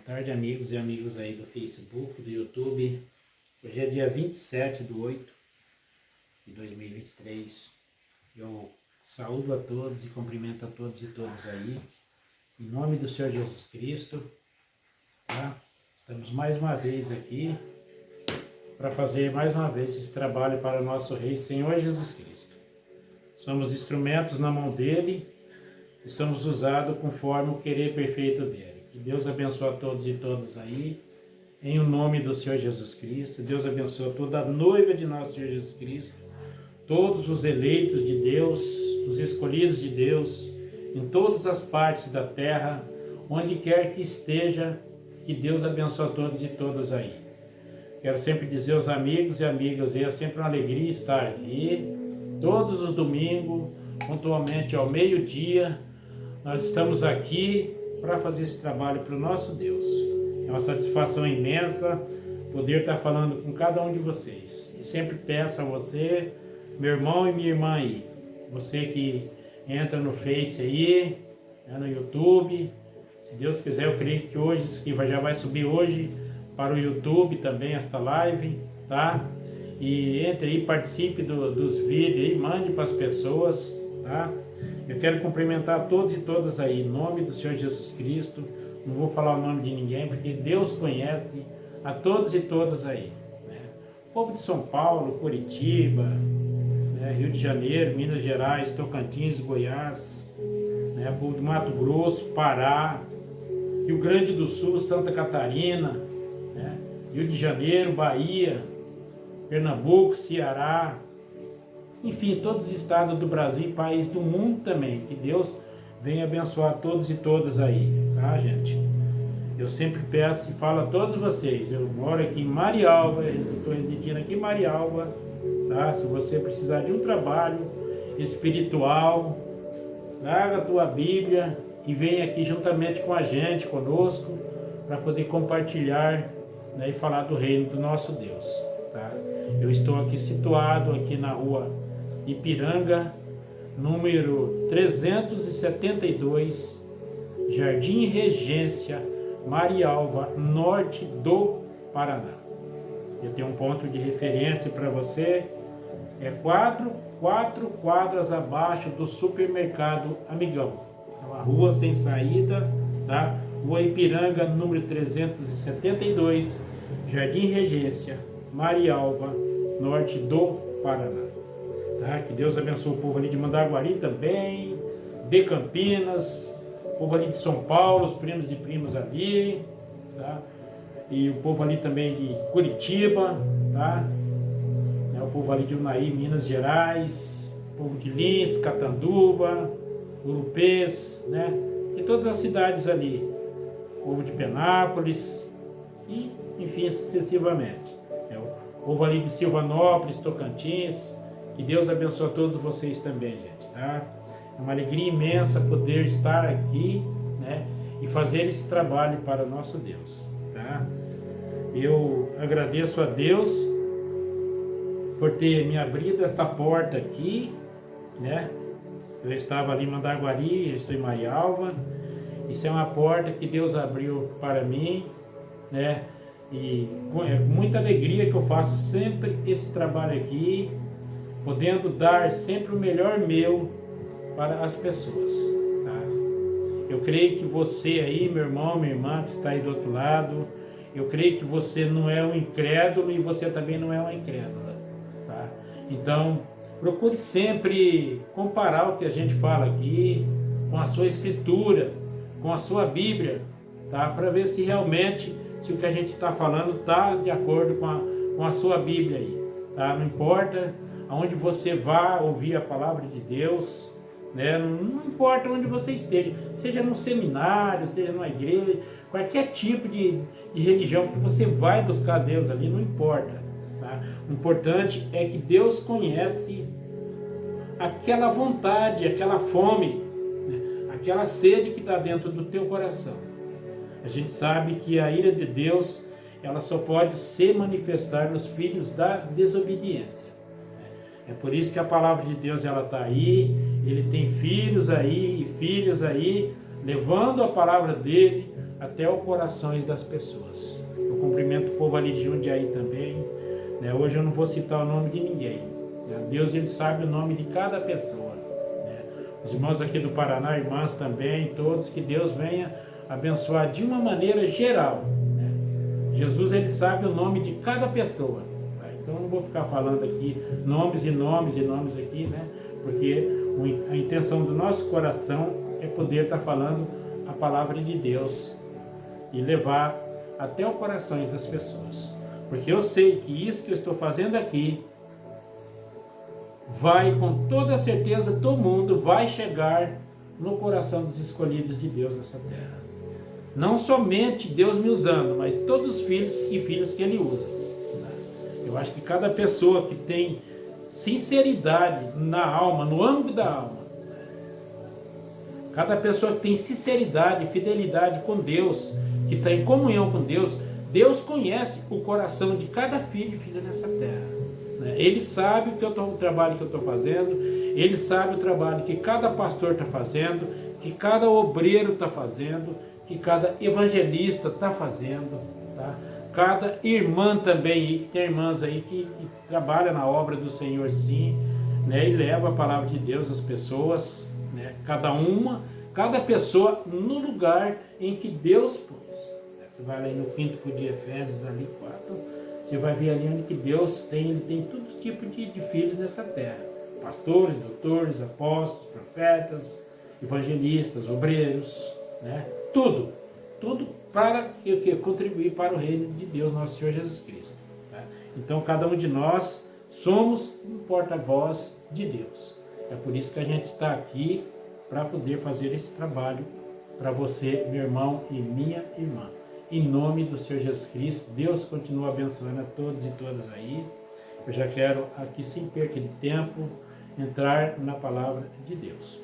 Tarde, amigos e amigas aí do Facebook, do YouTube. Hoje é dia 27/8/2023. Eu saúdo a todos e cumprimento a todos e todas aí, em nome do Senhor Jesus Cristo, tá? Estamos mais uma vez aqui para fazer mais uma vez esse trabalho para o nosso Rei, Senhor Jesus Cristo. Somos instrumentos na mão dele e somos usados conforme o querer perfeito dele. Que Deus abençoe a todos e todas aí, em o nome do Senhor Jesus Cristo. Deus abençoe toda a noiva de nosso Senhor Jesus Cristo, todos os eleitos de Deus, os escolhidos de Deus, em todas as partes da terra, onde quer que esteja, que Deus abençoe a todos e todas aí. Quero sempre dizer aos amigos e amigas, é sempre uma alegria estar aqui, todos os domingos, pontualmente ao meio-dia, nós estamos aqui para fazer esse trabalho para o nosso Deus. É uma satisfação imensa poder estar falando com cada um de vocês. E sempre peço a você, meu irmão e minha irmã aí, você que entra no Face aí, no YouTube, se Deus quiser, eu creio que hoje, isso aqui já vai subir hoje para o YouTube também, esta live, tá? E entre aí, participe dos vídeos aí, mande para as pessoas, tá? Eu quero cumprimentar todos e todas aí, em nome do Senhor Jesus Cristo. Não vou falar o nome de ninguém, porque Deus conhece a todos e todas aí, né? O povo de São Paulo, Curitiba, né? Rio de Janeiro, Minas Gerais, Tocantins, Goiás, né? O povo do Mato Grosso, Pará, Rio Grande do Sul, Santa Catarina, né? Rio de Janeiro, Bahia, Pernambuco, Ceará, enfim, todos os estados do Brasil e países do mundo também. Que Deus venha abençoar todos e todas aí, tá, gente? Eu sempre peço e falo a todos vocês, eu moro aqui em Marialva, estou residindo aqui em Marialva, tá? Se você precisar de um trabalho espiritual, traga a tua Bíblia e venha aqui juntamente com a gente, conosco, para poder compartilhar, né, e falar do reino do nosso Deus, tá? Eu estou aqui situado aqui na rua Ipiranga, número 372, Jardim Regência, Marialva, norte do Paraná. Eu tenho um ponto de referência para você, é quatro quadras abaixo do supermercado Amigão. É uma rua sem saída, tá? Rua Ipiranga, número 372, Jardim Regência, Marialva, norte do Paraná. Tá? Que Deus abençoe o povo ali de Mandaguari também, de Campinas, o povo ali de São Paulo, os primos e primas ali, tá? E o povo ali também de Curitiba, tá? O povo ali de Unaí, Minas Gerais, o povo de Lins, Catanduva, Urupês, né? E todas as cidades ali, o povo de Penápolis e, enfim, sucessivamente. O povo ali de Silvanópolis, Tocantins. Que Deus abençoe a todos vocês também, gente, tá? É uma alegria imensa poder estar aqui, né, e fazer esse trabalho para o nosso Deus, tá? Eu agradeço a Deus por ter me abrido esta porta aqui, né? Eu estava ali em Mandaguari, eu estou em Marialva. Isso é uma porta que Deus abriu para mim, né? E é com muita alegria que eu faço sempre esse trabalho aqui, podendo dar sempre o melhor meu para as pessoas, tá? Eu creio que você aí, meu irmão, minha irmã, que está aí do outro lado, eu creio que você não é um incrédulo e você também não é uma incrédula, tá? Então, procure sempre comparar o que a gente fala aqui com a sua escritura, com a sua Bíblia, tá? Para ver se realmente, se o que a gente está falando está de acordo com a sua Bíblia aí, tá? Não importa aonde você vá ouvir a palavra de Deus, né? Não importa onde você esteja, seja num seminário, seja numa igreja, qualquer tipo de religião que você vai buscar Deus ali, não importa, tá? O importante é que Deus conhece aquela vontade, aquela fome, né? Aquela sede que está dentro do teu coração. A gente sabe que a ira de Deus, ela só pode se manifestar nos filhos da desobediência. É por isso que a palavra de Deus, ela está aí, ele tem filhos aí e filhas aí, levando a palavra dele, até os corações das pessoas. Eu cumprimento o povo ali de Jundiaí também, né? Hoje eu não vou citar o nome de ninguém, né? Deus, ele sabe o nome de cada pessoa, né? Os irmãos aqui do Paraná, irmãs também, todos, que Deus venha abençoar de uma maneira geral, né? Jesus, ele sabe o nome de cada pessoa, tá? Então eu não vou ficar falando aqui nomes e nomes e nomes aqui, né? Porque a intenção do nosso coração é poder estar falando a palavra de Deus e levar até os corações das pessoas. Porque eu sei que isso que eu estou fazendo aqui vai, com toda certeza, todo mundo vai chegar no coração dos escolhidos de Deus nessa terra. Não somente Deus me usando, mas todos os filhos e filhas que Ele usa. Eu acho que cada pessoa que tem sinceridade na alma, no âmbito da alma, cada pessoa que tem sinceridade e fidelidade com Deus, que está em comunhão com Deus, Deus conhece o coração de cada filho e filha nessa terra. Ele sabe o trabalho que eu estou fazendo, Ele sabe o trabalho que cada pastor está fazendo, que cada obreiro está fazendo, que cada evangelista está fazendo, tá? Cada irmã também, que tem irmãs aí que trabalham na obra do Senhor, sim, né? E leva a palavra de Deus às pessoas, né? Cada pessoa no lugar em que Deus pôs. Você vai ali no 5º de Efésios, ali 4, você vai ver ali onde que Deus tem, Ele tem todo tipo de filhos nessa terra. Pastores, doutores, apóstolos, profetas, evangelistas, obreiros, né? Tudo para contribuir para o reino de Deus, nosso Senhor Jesus Cristo. Tá? Então, cada um de nós somos um porta-voz de Deus. É por isso que a gente está aqui, para poder fazer esse trabalho para você, meu irmão e minha irmã. Em nome do Senhor Jesus Cristo, Deus continua abençoando a todos e todas aí. Eu já quero aqui, sem perca de tempo, entrar na palavra de Deus.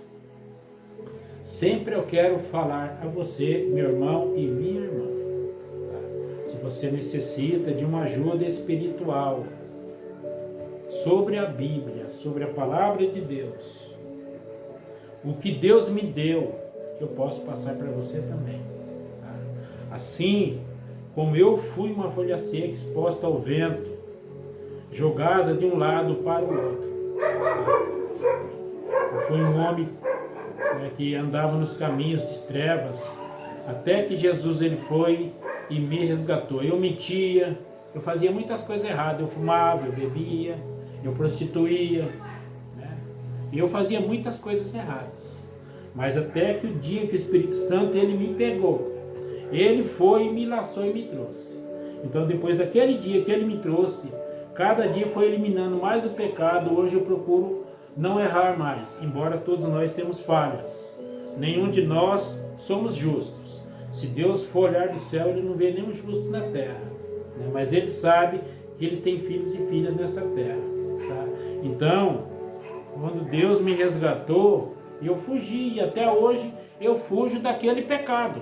Sempre eu quero falar a você, meu irmão e minha irmã, tá? Se você necessita de uma ajuda espiritual sobre a Bíblia, sobre a palavra de Deus, o que Deus me deu, eu posso passar para você também, tá? Assim como eu fui uma folha seca exposta ao vento, jogada de um lado para o outro, eu fui um homem, né, que andava nos caminhos de trevas, até que Jesus, ele foi e me resgatou. Eu mentia, eu fazia muitas coisas erradas, eu fumava, eu bebia, eu prostituía, né? E eu fazia muitas coisas erradas. Mas até que o dia que o Espírito Santo, ele me pegou, ele foi e me laçou e me trouxe. Então, depois daquele dia que ele me trouxe, cada dia foi eliminando mais o pecado. Hoje eu procuro não errar mais, embora todos nós temos falhas. Nenhum de nós somos justos. Se Deus for olhar do céu, Ele não vê nenhum justo na terra, né? Mas Ele sabe que Ele tem filhos e filhas nessa terra, tá? Então, quando Deus me resgatou, eu fugi, e até hoje eu fujo daquele pecado.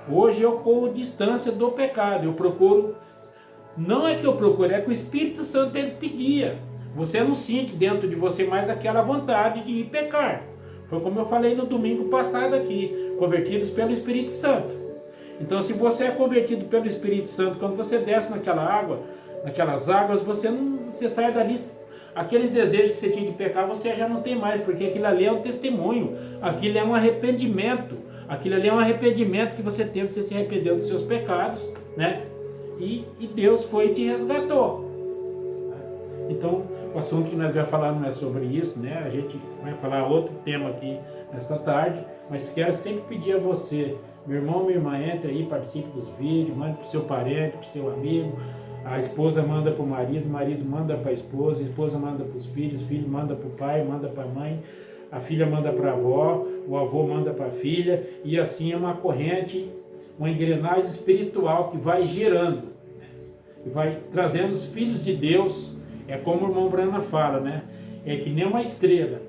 Hoje eu corro distância do pecado, eu procuro, não é que eu procuro, é que o Espírito Santo, ele te guia. Você não sente dentro de você mais aquela vontade de ir pecar. Foi como eu falei no domingo passado aqui, convertidos pelo Espírito Santo. Então, se você é convertido pelo Espírito Santo, quando você desce naquela água, naquelas águas, você sai dali, aqueles desejos que você tinha de pecar, você já não tem mais, porque aquilo ali é um testemunho, aquilo é um arrependimento, aquilo ali é um arrependimento que você teve, você se arrependeu dos seus pecados, né? E Deus foi e te resgatou. Então, o assunto que nós vamos falar não é sobre isso, né? A gente vai falar outro tema aqui nesta tarde, mas quero sempre pedir a você, meu irmão, minha irmã, entre aí, participe dos vídeos, mande para o seu parente, para o seu amigo. A esposa manda para o marido manda para a esposa manda para os filhos, filho manda para o pai, manda para a mãe, a filha manda para a avó, o avô manda para a filha, e assim é uma corrente, uma engrenagem espiritual que vai girando, né? E vai trazendo os filhos de Deus. É como o irmão Brana fala, né? É que nem uma estrela.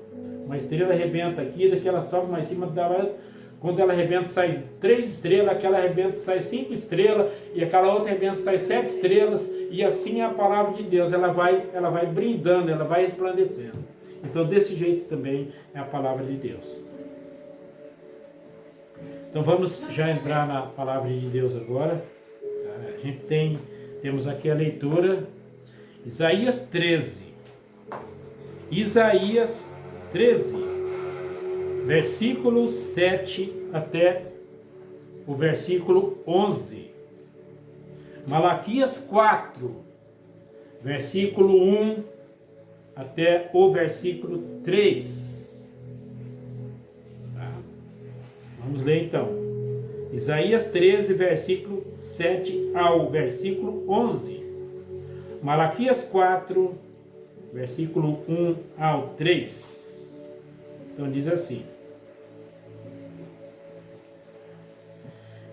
Uma estrela arrebenta aqui, daqui ela sobe mais em cima dela. Quando ela arrebenta, sai 3 estrelas, aquela arrebenta, sai 5 estrelas, e aquela outra arrebenta, sai 7 estrelas, e assim é a palavra de Deus, ela vai brindando, ela vai resplandecendo. Então, desse jeito também é a palavra de Deus. Então vamos já entrar na palavra de Deus agora. A gente temos aqui a leitura, Isaías 13. Isaías 13, versículo 7 até o versículo 11. Malaquias 4, versículo 1 até o versículo 3. Vamos ler então. Isaías 13, versículo 7 ao versículo 11. Malaquias 4, versículo 1 ao 3. Então diz assim: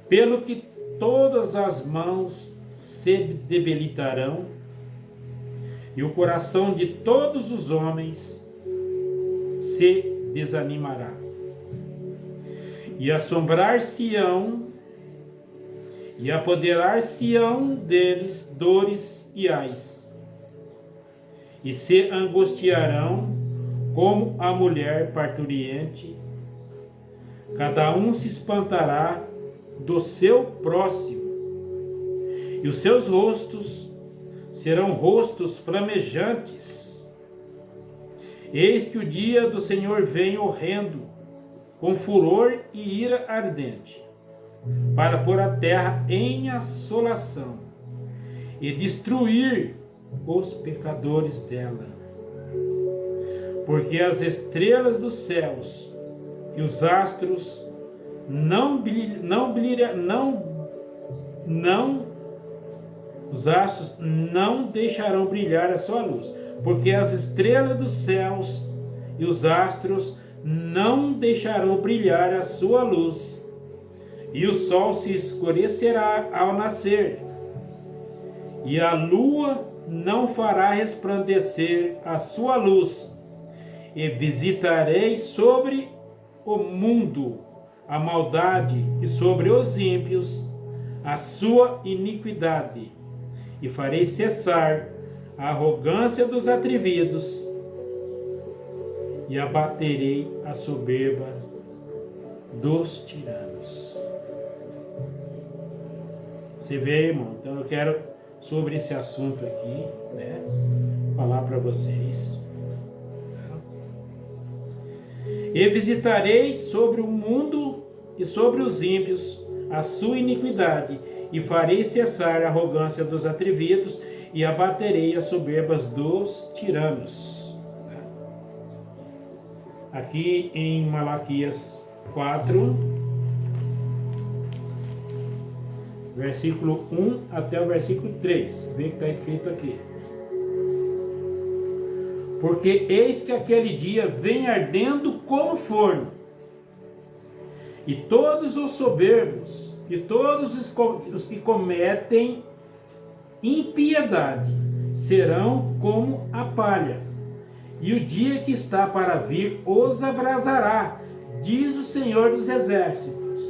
pelo que todas as mãos se debilitarão, e o coração de todos os homens se desanimará. E assombrar-se-ão, e apoderar-se-ão deles dores e ais, e se angustiarão como a mulher parturiente, cada um se espantará do seu próximo, e os seus rostos serão rostos flamejantes. Eis que o dia do Senhor vem horrendo, com furor e ira ardente, para pôr a terra em assolação e destruir os pecadores dela. Porque as estrelas dos céus e os astros os astros não deixarão brilhar a sua luz, porque as estrelas dos céus e os astros não deixarão brilhar a sua luz, e o sol se escurecerá ao nascer, e a lua não fará resplandecer a sua luz, e visitarei sobre o mundo a maldade e sobre os ímpios a sua iniquidade, e farei cessar a arrogância dos atrevidos, e abaterei a soberba dos tiranos. Você vê, irmão? Então eu quero, sobre esse assunto aqui, falar para vocês. E visitarei sobre o mundo e sobre os ímpios a sua iniquidade, e farei cessar a arrogância dos atrevidos, e abaterei as soberbas dos tiranos. Aqui em Malaquias 4, versículo 1 até o versículo 3. Vê que está escrito aqui. Porque eis que aquele dia vem ardendo como forno, e todos os soberbos e todos os que cometem impiedade serão como a palha, e o dia que está para vir os abrasará, diz o Senhor dos Exércitos,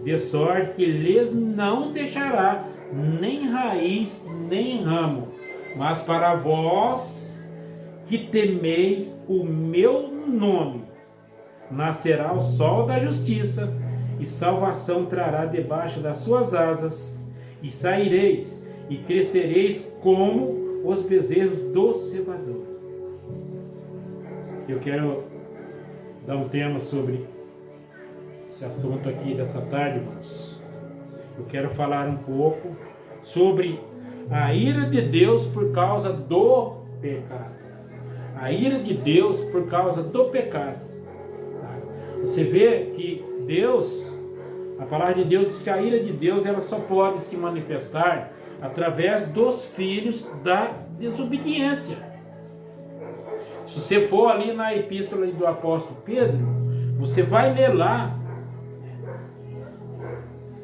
de sorte que lhes não deixará nem raiz nem ramo. Mas para vós que temeis o meu nome, nascerá o sol da justiça, e salvação trará debaixo das suas asas, e saireis e crescereis como os bezerros do cevador. Eu quero dar um tema sobre esse assunto aqui dessa tarde, irmãos. Eu quero falar um pouco sobre a ira de Deus por causa do pecado. A ira de Deus por causa do pecado. Você vê que Deus, a palavra de Deus diz que a ira de Deus ela só pode se manifestar através dos filhos da desobediência. Se você for ali na epístola do apóstolo Pedro, você vai ler lá,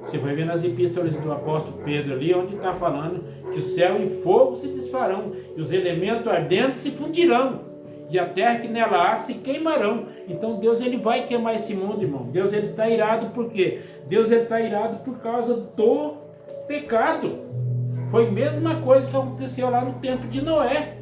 você vai ver nas epístolas do apóstolo Pedro ali, onde está falando que o céu e fogo se desfarão, e os elementos ardentes se fundirão, e a terra que nela há se queimarão. Então Deus ele vai queimar esse mundo, irmão. Deus ele está irado por quê? Deus ele está irado por causa do pecado. Foi a mesma coisa que aconteceu lá no tempo de Noé.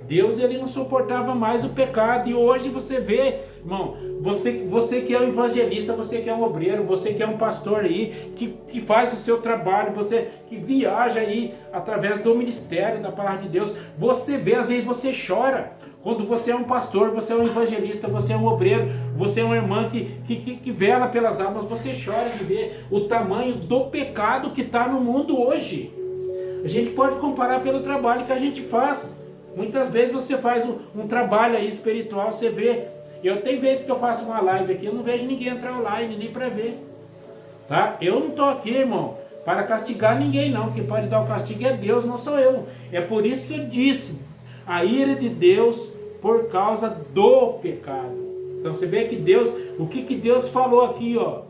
Deus, ele não suportava mais o pecado. E hoje você vê, irmão, você que é um evangelista, você que é um obreiro, você que é um pastor aí, que faz o seu trabalho, você que viaja aí através do ministério da palavra de Deus, você vê, às vezes você chora. Quando você é um pastor, você é um evangelista, você é um obreiro, você é uma irmã que vela pelas almas, você chora de ver o tamanho do pecado que está no mundo hoje. A gente pode comparar pelo trabalho que a gente faz. Muitas vezes você faz um trabalho aí espiritual, você vê. Eu tenho vezes que eu faço uma live aqui, eu não vejo ninguém entrar online, nem para ver. Tá? Eu não estou aqui, irmão, para castigar ninguém não. Quem pode dar o castigo é Deus, não sou eu. É por isso que eu disse, a ira de Deus por causa do pecado. Então você vê que Deus, o que Deus falou aqui, ó.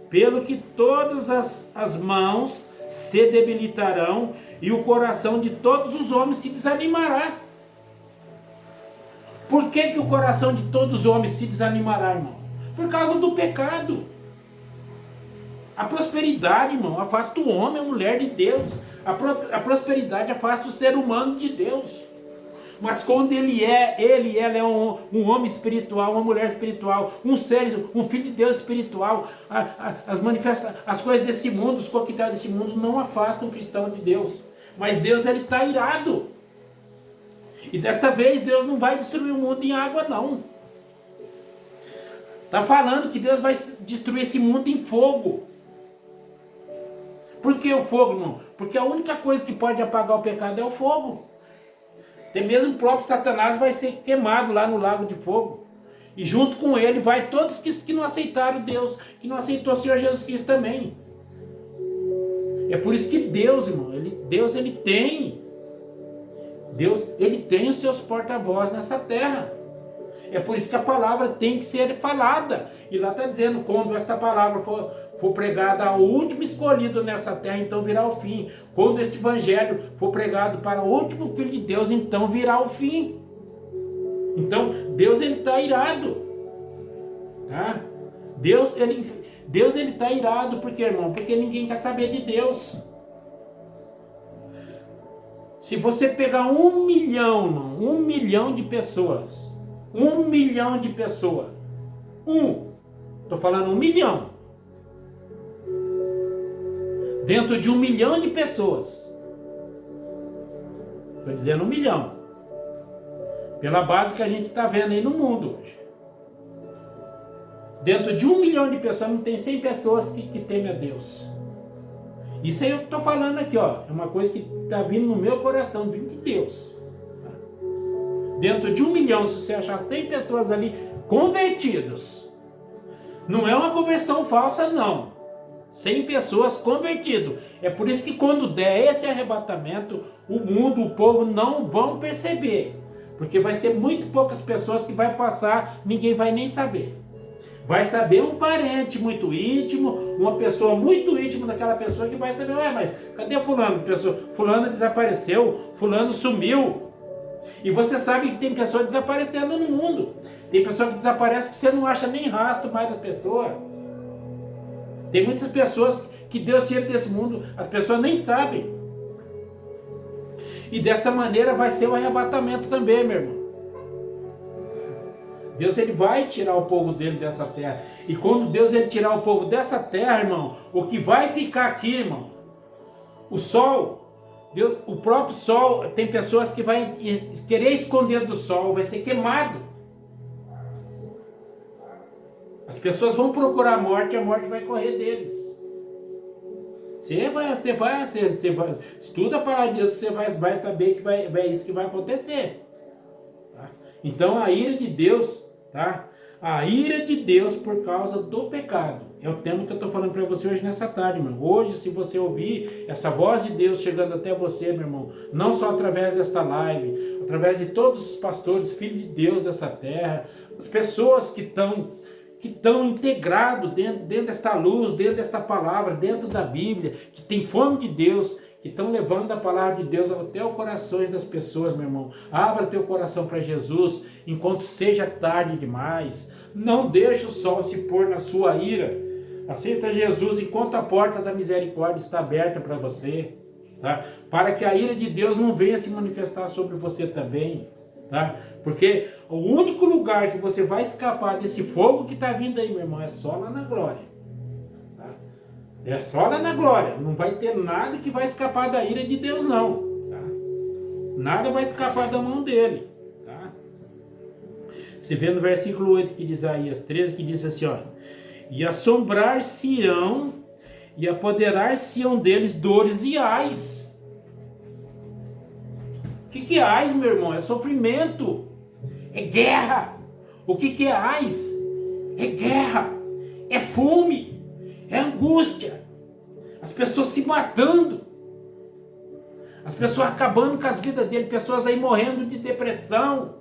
Pelo que todas as mãos se debilitarão e o coração de todos os homens se desanimará. Por que o coração de todos os homens se desanimará, irmão? Por causa do pecado. A prosperidade, irmão, afasta o homem, a mulher de Deus. A prosperidade afasta o ser humano de Deus. Mas quando ela é um homem espiritual, uma mulher espiritual, um filho de Deus espiritual, as coisas desse mundo, os coquetéis desse mundo não afastam o cristão de Deus. Mas Deus, ele está irado. E desta vez Deus não vai destruir o mundo em água, não. Está falando que Deus vai destruir esse mundo em fogo. Por que o fogo, irmão? Porque a única coisa que pode apagar o pecado é o fogo. Até mesmo o próprio Satanás vai ser queimado lá no lago de fogo. E junto com ele vai todos que não aceitaram Deus, que não aceitou o Senhor Jesus Cristo também. É por isso que Deus, irmão, Deus tem os seus porta-vozes nessa terra. É por isso que a palavra tem que ser falada. E lá está dizendo, quando esta palavra for pregada ao último escolhido nessa terra, então virá o fim. Quando este evangelho for pregado para o último filho de Deus, então virá o fim. Então, Deus, ele está irado. Tá? Deus ele está irado, por quê, irmão? Porque ninguém quer saber de Deus. Se você pegar 1 milhão, irmão, 1 milhão de pessoas, 1 milhão de pessoas, estou falando 1 milhão, dentro de 1 milhão de pessoas, estou dizendo 1 milhão, pela base que a gente está vendo aí no mundo hoje. Dentro de 1 milhão de pessoas não tem 100 pessoas que temem a Deus. Isso aí eu estou falando aqui, ó, é uma coisa que está vindo no meu coração, vindo de Deus. Tá? Dentro de 1 milhão, se você achar 100 pessoas ali convertidos, não é uma conversão falsa, não. 100 pessoas convertidas. É por isso que quando der esse arrebatamento, o mundo, o povo não vão perceber. Porque vai ser muito poucas pessoas que vai passar, ninguém vai nem saber. Vai saber um parente muito íntimo, uma pessoa muito íntima daquela pessoa que vai saber, mas cadê fulano? Fulano desapareceu, fulano sumiu. E você sabe que tem pessoa desaparecendo no mundo. Tem pessoa que desaparece que você não acha nem rastro mais da pessoa. Tem muitas pessoas que Deus tira desse mundo, as pessoas nem sabem. E dessa maneira vai ser o arrebatamento também, meu irmão. Deus, ele vai tirar o povo dele dessa terra. E quando Deus, ele tirar o povo dessa terra, irmão, o que vai ficar aqui, irmão, o sol, Deus, o próprio sol, tem pessoas que vão querer esconder do sol, vai ser queimado. As pessoas vão procurar a morte vai correr deles. Você vai, estuda a palavra de Deus, você vai saber que é isso que vai acontecer. Tá? Então a ira de Deus, tá? A ira de Deus por causa do pecado. É o tema que eu estou falando para você hoje nessa tarde, meu irmão. Hoje, se você ouvir essa voz de Deus chegando até você, meu irmão, não só através desta live, através de todos os pastores, filhos de Deus dessa terra, as pessoas que estão integrados dentro desta luz, dentro desta palavra, dentro da Bíblia, que tem fome de Deus, que estão levando a palavra de Deus até o coração das pessoas, meu irmão. Abra teu coração para Jesus, enquanto seja tarde demais. Não deixe o sol se pôr na sua ira. Aceita Jesus enquanto a porta da misericórdia está aberta para você, tá? Para que a ira de Deus não venha se manifestar sobre você também. Tá? Porque o único lugar que você vai escapar desse fogo que está vindo aí, meu irmão, é só lá na glória. Tá? É só lá na glória. Não vai ter nada que vai escapar da ira de Deus, não. Tá? Nada vai escapar da mão dele. Tá? Você vê no versículo 8 que de Isaías 13, que diz assim, ó: e assombrar-se-ão e apoderar-se-ão deles dores e ais. O que é ais, meu irmão? É sofrimento. É guerra. O que é ais? É guerra. É fome. É angústia. As pessoas se matando. As pessoas acabando com as vidas dele. Pessoas aí morrendo de depressão.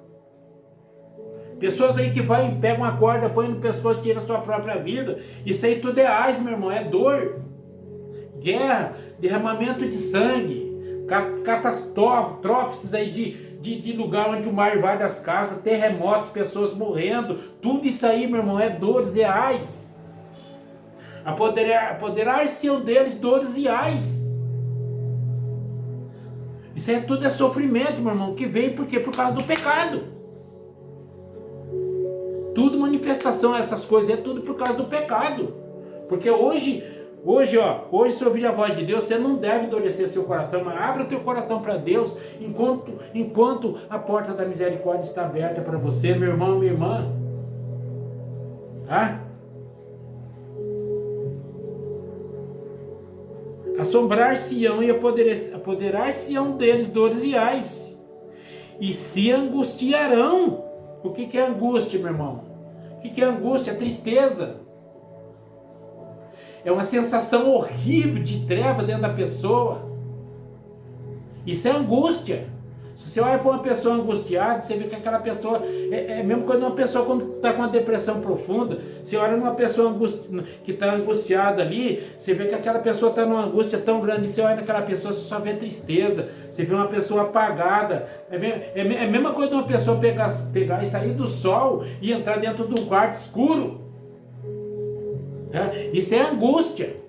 Pessoas aí que vai, pegam uma corda, põe no pescoço e tira a sua própria vida. Isso aí tudo é ais, meu irmão. É dor. Guerra. Derramamento de sangue. Catástrofes aí de lugar onde o mar invade as casas, terremotos, pessoas morrendo, tudo isso aí, meu irmão, é dores e ais. Apoderar-se deles dores e ais. Isso aí tudo é sofrimento, meu irmão, que vem por quê? Por causa do pecado. Tudo manifestação, essas coisas, é tudo por causa do pecado. Porque hoje, se ouvir a voz de Deus, você não deve endurecer seu coração, mas abra o teu coração para Deus, enquanto a porta da misericórdia está aberta para você, meu irmão, minha irmã. Tá? Assombrar-se-ão e apoderar-se-ão deles dores e ais, e se angustiarão. O que é angústia, meu irmão? O que é angústia? É tristeza. É uma sensação horrível de treva dentro da pessoa. Isso é angústia. Se você olha para uma pessoa angustiada, você vê que aquela pessoa... É mesmo quando uma pessoa está com uma depressão profunda, você olha numa pessoa que está angustiada ali, você vê que aquela pessoa está numa angústia tão grande, você olha naquela pessoa, você só vê tristeza, você vê uma pessoa apagada. É a mesma coisa de uma pessoa pegar e sair do sol e entrar dentro de um quarto escuro. Isso é angústia.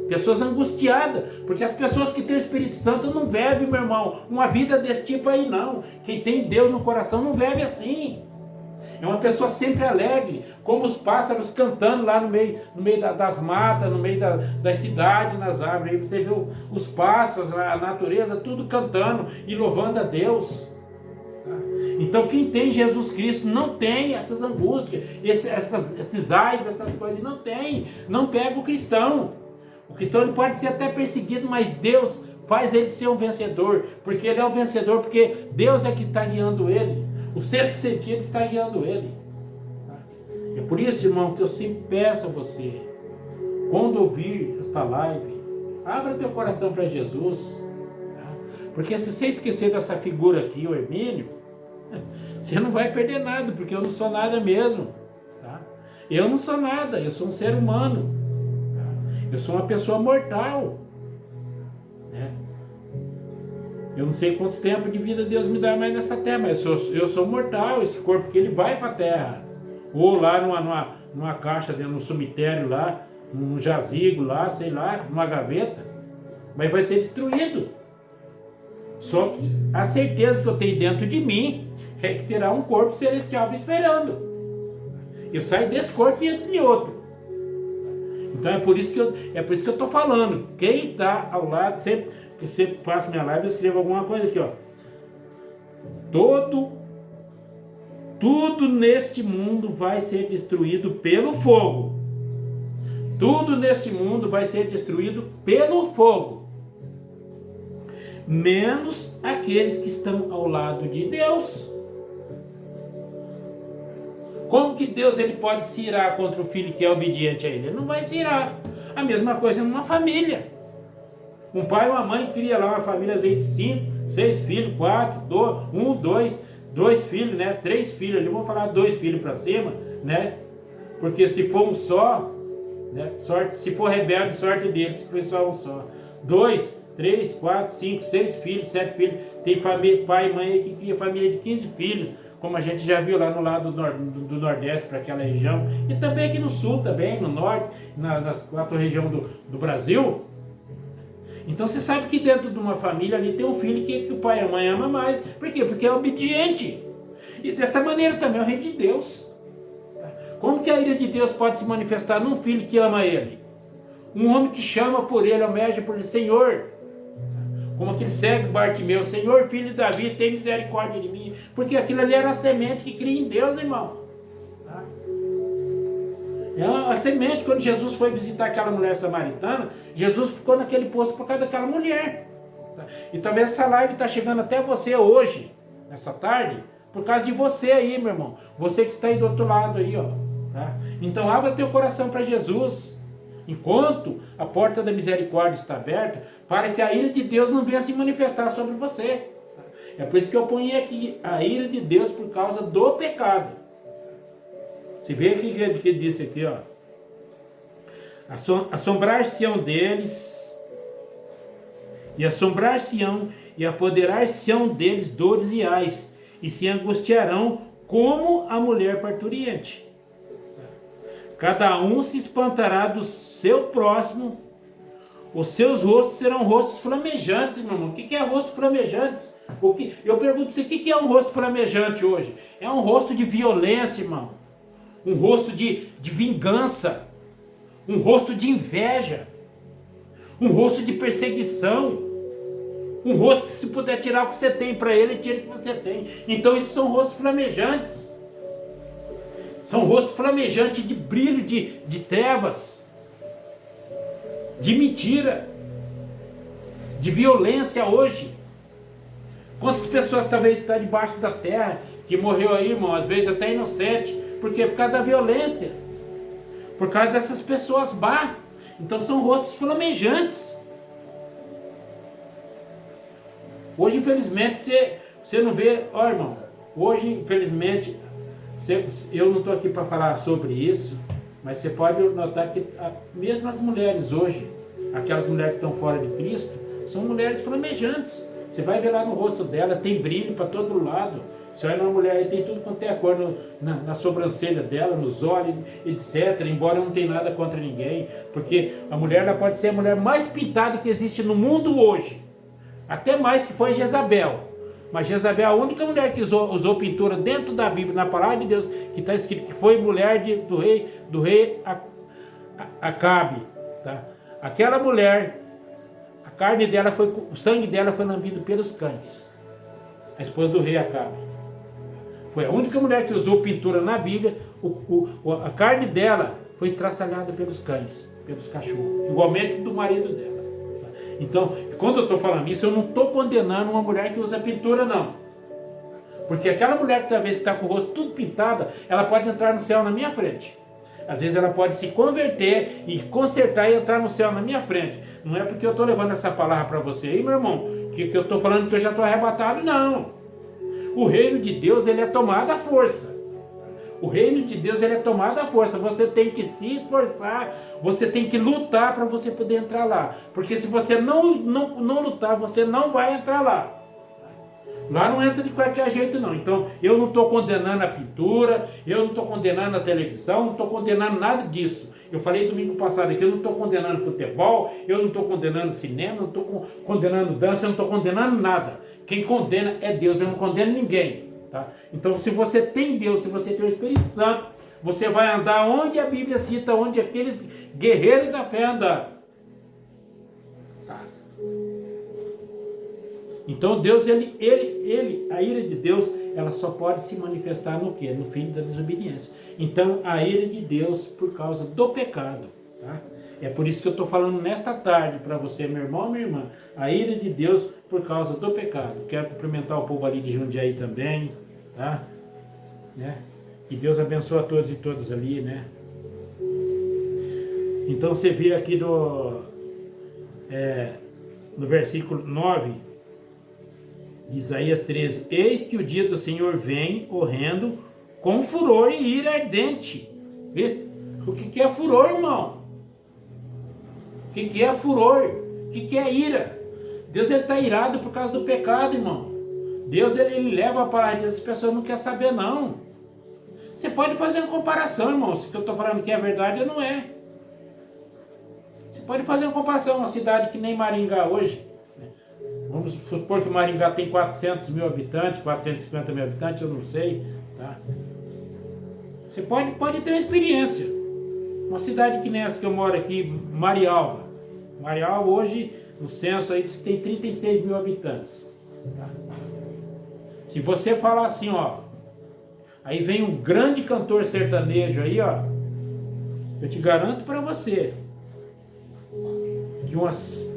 Pessoas angustiadas, porque as pessoas que têm o Espírito Santo não vivem, meu irmão, uma vida desse tipo aí não. Quem tem Deus no coração não vive assim. É uma pessoa sempre alegre, como os pássaros cantando lá no meio das matas, no meio das cidades, nas árvores. Aí você vê os pássaros, a natureza, tudo cantando e louvando a Deus. Então quem tem Jesus Cristo não tem essas angústias, esses ais, essas coisas, não tem. Não pega o cristão. O cristão ele pode ser até perseguido, mas Deus faz ele ser um vencedor, porque ele é um vencedor, porque Deus é que está guiando ele. O sexto sentido está guiando ele. É por isso, irmão, que eu sempre peço a você, quando ouvir esta live, abra teu coração para Jesus. Porque se você esquecer dessa figura aqui, o Hermínio, você não vai perder nada, porque eu não sou nada mesmo. Eu não sou nada, eu sou um ser humano. Eu sou uma pessoa mortal. Eu não sei quantos tempos de vida Deus me dá mais nessa terra, mas eu sou mortal, esse corpo que ele vai para a terra. Ou lá numa caixa, dentro no cemitério lá, num jazigo lá, sei lá, numa gaveta. Mas vai ser destruído. Só que a certeza que eu tenho dentro de mim é que terá um corpo celestial me esperando. Eu saio desse corpo e entro em outro. Então é por isso que eu estou falando. Quem está ao lado, sempre que eu faço minha live, eu escrevo alguma coisa aqui, ó. Tudo neste mundo vai ser destruído pelo fogo. Tudo neste mundo vai ser destruído pelo fogo. Menos aqueles que estão ao lado de Deus. Como que Deus ele pode se irar contra o filho que é obediente a ele? Ele não vai se irar. A mesma coisa numa família. Um pai e uma mãe cria lá uma família de 5, 6 filhos, 4, 2 filhos, né? 3 filhos ali, vamos falar 2 filhos para cima, né? Porque se for um só, né? Sorte, se for rebelde, sorte dele, se for só um só. 2, 3, 4, 5, 6 filhos, 7 filhos. Tem família, pai e mãe que cria família de 15 filhos. Como a gente já viu lá no lado do Nordeste, para aquela região, e também aqui no Sul, também, no Norte, nas 4 regiões do Brasil. Então você sabe que dentro de uma família ali tem um filho que o pai e a mãe amam mais. Por quê? Porque é obediente. E desta maneira também é o reino de Deus. Como que a ira de Deus pode se manifestar num filho que ama ele? Um homem que chama por ele, almeja por ele, Senhor, como aquele cego Bartimeu, Senhor, filho de Davi, tem misericórdia de mim. Porque aquilo ali era a semente que cria em Deus, irmão. É a semente. Quando Jesus foi visitar aquela mulher samaritana, Jesus ficou naquele poço por causa daquela mulher. E talvez essa live está chegando até você hoje, nessa tarde, por causa de você aí, meu irmão. Você que está aí do outro lado aí, ó. Tá? Então abra teu coração para Jesus. Enquanto a porta da misericórdia está aberta, para que a ira de Deus não venha se manifestar sobre você. É por isso que eu ponho aqui a ira de Deus por causa do pecado. Você vê o que disse aqui, ó. Assombrar-se-ão deles, e assombrar-se-ão, e apoderar-se-ão deles dores e ais, e se angustiarão como a mulher parturiente. Cada um se espantará do seu próximo, os seus rostos serão rostos flamejantes, meu irmão. O que é rosto flamejantes? Eu pergunto para você, o que é um rosto flamejante hoje? É um rosto de violência, irmão. Um rosto de vingança. Um rosto de inveja. Um rosto de perseguição. Um rosto que, se puder tirar o que você tem para ele, tira o que você tem. Então, isso são rostos flamejantes. São rostos flamejantes de brilho, de trevas, de mentira, de violência hoje. Quantas pessoas talvez estão debaixo da terra, que morreu aí, irmão, às vezes até inocente. Por quê? Por causa da violência. Por causa dessas pessoas má. Então são rostos flamejantes. Hoje, infelizmente, você não vê... Ó, irmão, hoje, infelizmente... Eu não estou aqui para falar sobre isso, mas você pode notar que mesmo as mulheres hoje, aquelas mulheres que estão fora de Cristo, são mulheres flamejantes. Você vai ver lá no rosto dela, tem brilho para todo lado. Você olha uma mulher, tem tudo quanto é a cor na sobrancelha dela, nos olhos, etc. Embora não tenha nada contra ninguém, porque a mulher ela pode ser a mulher mais pintada que existe no mundo hoje, até mais que foi Jezabel. Mas Jezabel é a única mulher que usou pintura dentro da Bíblia, na palavra de Deus, que está escrito que foi mulher do rei Acabe. Tá? Aquela mulher, a carne dela o sangue dela foi lambido pelos cães. A esposa do rei Acabe. Foi a única mulher que usou pintura na Bíblia. A carne dela foi estraçalhada pelos cães, pelos cachorros, igualmente do marido dela. Então, quando eu estou falando isso, eu não estou condenando uma mulher que usa pintura, não. Porque aquela mulher que talvez está com o rosto tudo pintado, ela pode entrar no céu na minha frente. Às vezes ela pode se converter e consertar e entrar no céu na minha frente. Não é porque eu estou levando essa palavra para você aí, meu irmão, que eu estou falando que eu já estou arrebatado, não. O reino de Deus, ele é tomado à força. O reino de Deus, ele é tomado à força. Você tem que se esforçar, você tem que lutar para você poder entrar lá. Porque se você não lutar, você não vai entrar lá. Lá não entra de qualquer jeito, não. Então, eu não estou condenando a pintura, eu não estou condenando a televisão, não estou condenando nada disso. Eu falei domingo passado aqui, eu não estou condenando futebol, eu não estou condenando cinema, eu não estou condenando dança, eu não estou condenando nada. Quem condena é Deus, eu não condeno ninguém. Tá? Então, se você tem Deus, se você tem o Espírito Santo, você vai andar onde a Bíblia cita, onde aqueles guerreiros da fé andaram. Tá? Então, Deus, a ira de Deus, ela só pode se manifestar no quê? No filho da desobediência. Então, a ira de Deus por causa do pecado. Tá? É por isso que eu estou falando nesta tarde para você, meu irmão, minha irmã, a ira de Deus por causa do pecado. Quero cumprimentar o povo ali de Jundiaí também, tá? Né? Que Deus abençoe a todos e todas ali, né? Então você vê aqui no versículo 9 de Isaías 13: eis que o dia do Senhor vem horrendo com furor e ira ardente. Vê? O que é furor, irmão? O que é furor? O que é ira? Deus está irado por causa do pecado, irmão. Deus ele leva a palavra de Deus, as pessoas não querem saber, não. Você pode fazer uma comparação, irmão. Se o que eu estou falando que é verdade ou não é. Você pode fazer uma comparação, uma cidade que nem Maringá hoje, né? Vamos supor que Maringá tem 400 mil habitantes, 450 mil habitantes, eu não sei, tá? Você pode ter uma experiência. Uma cidade que nem essa que eu moro aqui, Marialva. Marialva hoje, no censo aí, diz que tem 36 mil habitantes. Tá? Se você falar assim, ó, aí vem um grande cantor sertanejo aí, ó, eu te garanto para você que umas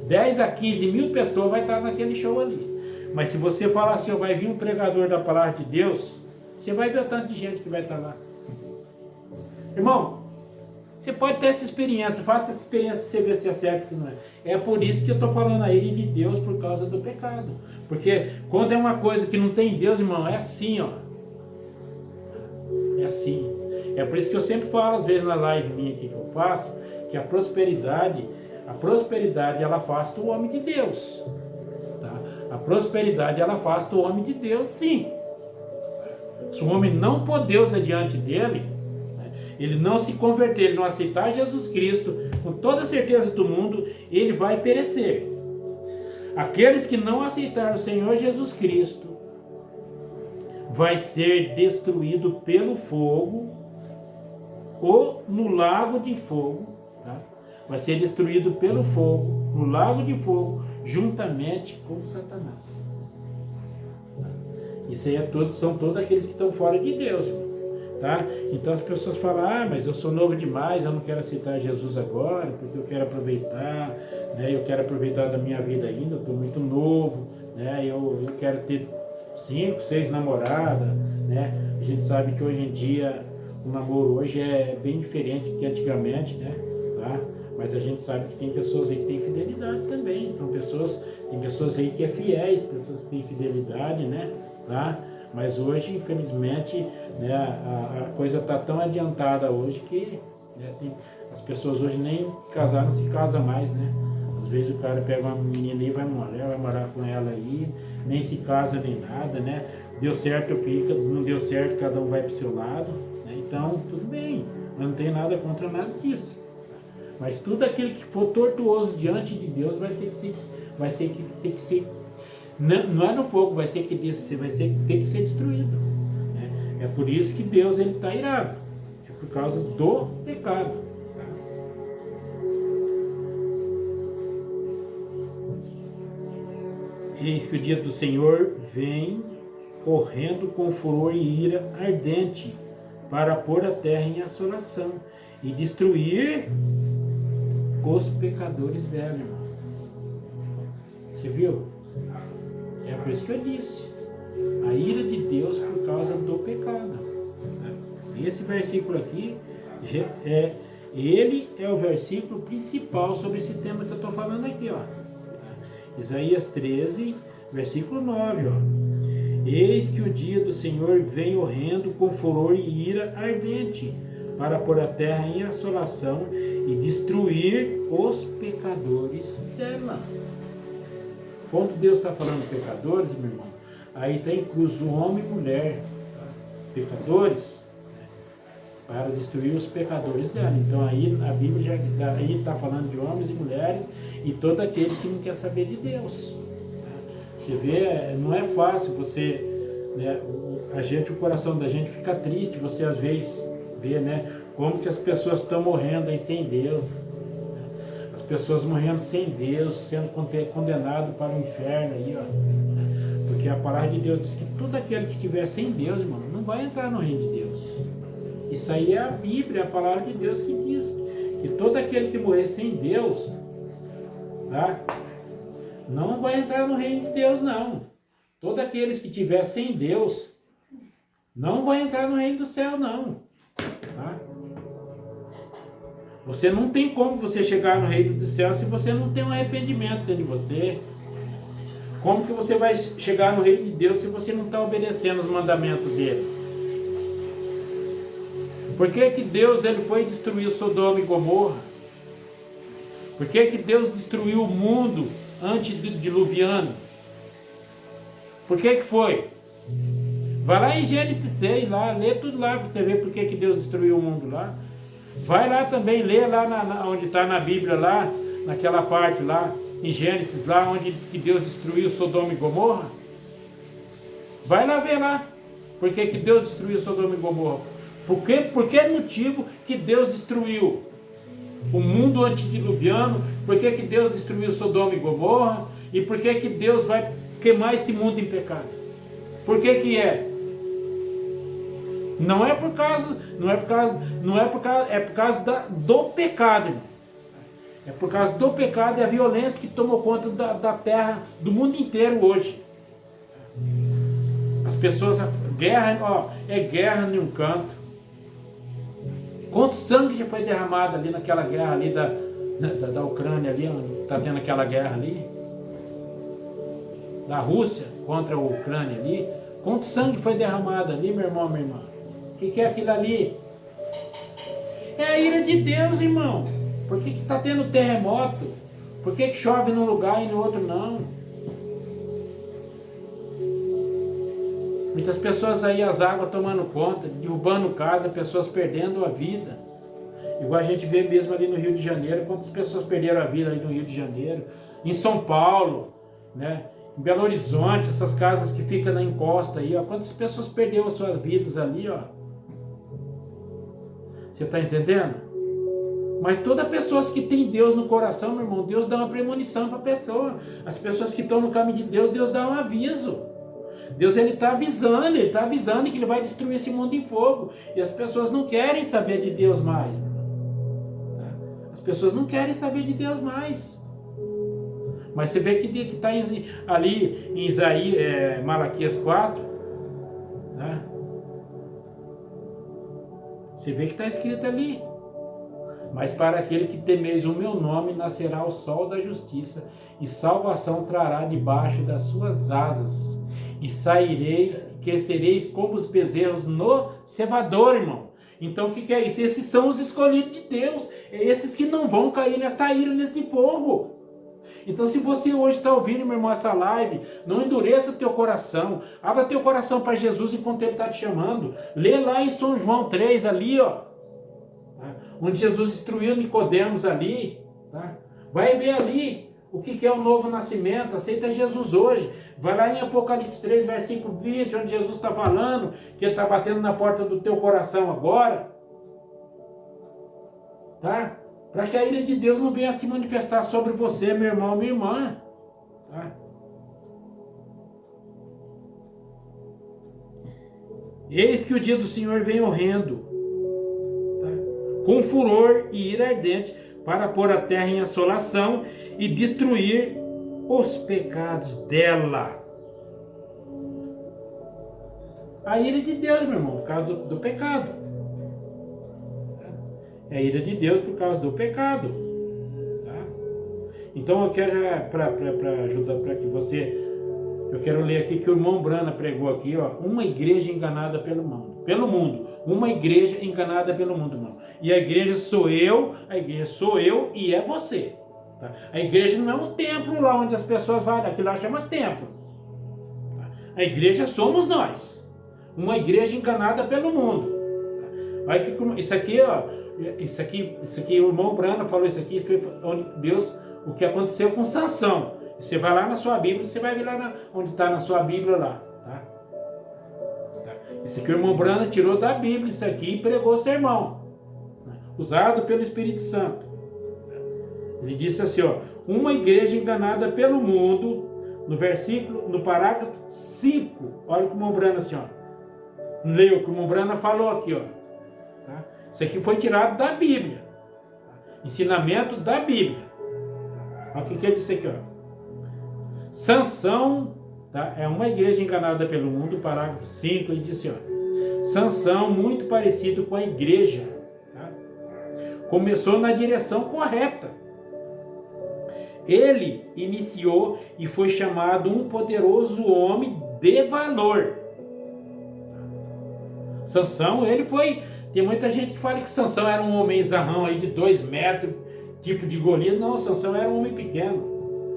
10 a 15 mil pessoas vai estar naquele show ali. Mas se você falar assim, ó, vai vir um pregador da palavra de Deus, você vai ver o tanto de gente que vai estar lá. Irmão, você pode ter essa experiência, faça essa experiência para você ver se é certo ou se não é. É por isso que eu estou falando a ele de Deus por causa do pecado. Porque quando é uma coisa que não tem Deus, irmão, é assim, ó. É assim. É por isso que eu sempre falo, às vezes na live minha aqui que eu faço, que a prosperidade ela afasta o homem de Deus. Tá? A prosperidade ela afasta o homem de Deus, sim. Se o homem não pôr Deus adiante dele, ele não se converter, ele não aceitar Jesus Cristo, com toda a certeza do mundo, ele vai perecer. Aqueles que não aceitaram o Senhor Jesus Cristo, vai ser destruído pelo fogo, ou no lago de fogo, tá? Vai ser destruído pelo fogo, no lago de fogo, juntamente com Satanás. Isso aí são todos aqueles que estão fora de Deus, irmão. Tá? Então as pessoas falam, mas eu sou novo demais, eu não quero aceitar Jesus agora, porque eu quero aproveitar, né? Eu quero aproveitar da minha vida ainda, eu estou muito novo, né? Eu quero ter 5, 6 namoradas, né? A gente sabe que hoje em dia o namoro hoje é bem diferente do que antigamente, né? Tá? Mas a gente sabe que tem pessoas aí que têm fidelidade também, tem pessoas aí que é fiéis, pessoas que têm fidelidade, né? Tá? Mas hoje, infelizmente, né, a coisa está tão adiantada hoje que, né, as pessoas hoje nem casar não se casa mais, né? Às vezes o cara pega uma menina e vai morar com ela aí, nem se casa nem nada, né? Deu certo, fica, não deu certo, cada um vai para o seu lado, né? Então, tudo bem, eu não tenho nada contra nada disso. Mas tudo aquilo que for tortuoso diante de Deus vai ter que ser não é no fogo, vai ter que ser destruído, né? É por isso que Deus está irado, é por causa do pecado. Tá? Eis que o dia do Senhor vem correndo com furor e ira ardente para pôr a terra em assolação e destruir os pecadores dela, irmão. Você viu? É por isso que eu disse, a ira de Deus por causa do pecado. Esse versículo aqui, ele é o versículo principal sobre esse tema que eu estou falando aqui, ó. Isaías 13, versículo 9, ó. Eis que o dia do Senhor vem horrendo com furor e ira ardente, para pôr a terra em assolação e destruir os pecadores dela. Quando Deus está falando de pecadores, meu irmão, aí está incluso homem e mulher, tá? Pecadores, né? Para destruir os pecadores dela. Então aí a Bíblia já está falando de homens e mulheres e todos aqueles que não querem saber de Deus. Tá? Você vê, não é fácil você, né, o coração da gente fica triste, você às vezes vê, né, como que as pessoas estão morrendo aí sem Deus. As pessoas morrendo sem Deus, sendo condenado para o inferno aí, ó. Porque a palavra de Deus diz que todo aquele que estiver sem Deus, irmão, não vai entrar no reino de Deus. Isso aí é a Bíblia, a palavra de Deus que diz que todo aquele que morrer sem Deus, tá? Não vai entrar no reino de Deus, não. Todos aqueles que estiver sem Deus, não vai entrar no reino do céu, não. Tá? Você não tem como você chegar no reino do céu se você não tem um arrependimento dentro de você. Como que você vai chegar no reino de Deus se você não está obedecendo os mandamentos dele? Por que que Deus foi destruir Sodoma e Gomorra? Por que que Deus destruiu o mundo antediluviano? Por que que foi? Vai lá em Gênesis 6, lá, lê tudo lá para você ver por que que Deus destruiu o mundo lá. Vai lá também, lê lá onde está na Bíblia, lá, naquela parte lá, em Gênesis, lá onde que Deus destruiu Sodoma e Gomorra. Vai lá ver lá, por que Deus destruiu Sodoma e Gomorra. Por que motivo que Deus destruiu o mundo antediluviano? Por que Deus destruiu Sodoma e Gomorra? E por que Deus vai queimar esse mundo em pecado? Por que é? É por causa do pecado, irmão. É por causa do pecado e a violência que tomou conta da terra, do mundo inteiro hoje. As pessoas, é guerra em um canto. Quanto sangue já foi derramado ali naquela guerra ali da Ucrânia ali, onde está tendo aquela guerra ali? Da Rússia contra a Ucrânia ali. Quanto sangue foi derramado ali, meu irmão, minha irmã? O que é aquilo ali? É a ira de Deus, irmão. Por que está tendo terremoto? Por que chove num lugar e no outro não? Muitas pessoas aí, as águas tomando conta, derrubando casa, pessoas perdendo a vida. Igual a gente vê mesmo ali no Rio de Janeiro, quantas pessoas perderam a vida ali no Rio de Janeiro, em São Paulo, né? Em Belo Horizonte, essas casas que ficam na encosta aí, ó, quantas pessoas perderam as suas vidas ali, ó. Você está entendendo? Mas todas as pessoas que têm Deus no coração, meu irmão, Deus dá uma premonição para a pessoa. As pessoas que estão no caminho de Deus, Deus dá um aviso. Deus, ele está avisando que ele vai destruir esse mundo em fogo. E as pessoas não querem saber de Deus mais. As pessoas não querem saber de Deus mais. Mas você vê que está ali em Isaías, Malaquias 4, né? Você vê que está escrito ali. Mas para aquele que temeis o meu nome, nascerá o sol da justiça, e salvação trará debaixo das suas asas. E saireis, crescereis como os bezerros no cevador, irmão. Então o que é isso? Esses são os escolhidos de Deus. É esses que não vão cair nesta ira, nesse fogo. Então se você hoje está ouvindo, meu irmão, essa live, não endureça o teu coração. Abra teu coração para Jesus enquanto Ele está te chamando. Lê lá em São João 3 ali, ó. Tá? Onde Jesus instruiu Nicodemos ali. Tá? Vai ver ali. O que é o novo nascimento? Aceita Jesus hoje. Vai lá em Apocalipse 3, versículo 20, onde Jesus está falando que Ele está batendo na porta do teu coração agora. Tá? Para que a ira de Deus não venha se manifestar sobre você, meu irmão, minha irmã. Tá? Eis que o dia do Senhor vem horrendo, tá? Com furor e ira ardente, para pôr a terra em assolação e destruir os pecados dela. A ira de Deus, meu irmão, por causa do pecado. É a ira de Deus por causa do pecado. Tá? Então eu quero, para ajudar, para que você... Eu quero ler aqui que o irmão Brana pregou aqui, ó, uma igreja enganada pelo mundo. Uma igreja enganada pelo mundo, irmão. E a igreja sou eu e é você. Tá? A igreja não é um templo lá onde as pessoas vão, aquilo lá chama templo. Tá? A igreja somos nós. Uma igreja enganada pelo mundo. Tá? Aí, isso aqui, ó, isso aqui, o irmão Brana falou isso aqui, foi onde Deus, o que aconteceu com Sansão. Você vai lá na sua Bíblia, você vai ver lá onde está na sua Bíblia lá. Tá? Tá? Isso aqui o irmão Brana tirou da Bíblia, isso aqui, e pregou o sermão. Né? Usado pelo Espírito Santo. Ele disse assim, ó, uma igreja enganada pelo mundo, no parágrafo 5, olha o que o irmão Brana assim, ó. Leu o que o irmão Brana falou aqui, ó. Tá? Isso aqui foi tirado da Bíblia. Ensinamento da Bíblia. Olha o que ele disse aqui, ó. Sansão, tá? É uma igreja enganada pelo mundo, parágrafo 5, ele disse, ó, Sansão, muito parecido com a igreja, tá? Começou na direção correta. Ele iniciou e foi chamado um poderoso homem de valor. Sansão, ele foi... Tem muita gente que fala que Sansão era um homem zarrão aí de 2 metros, tipo de Golias. Não, Sansão era um homem pequeno.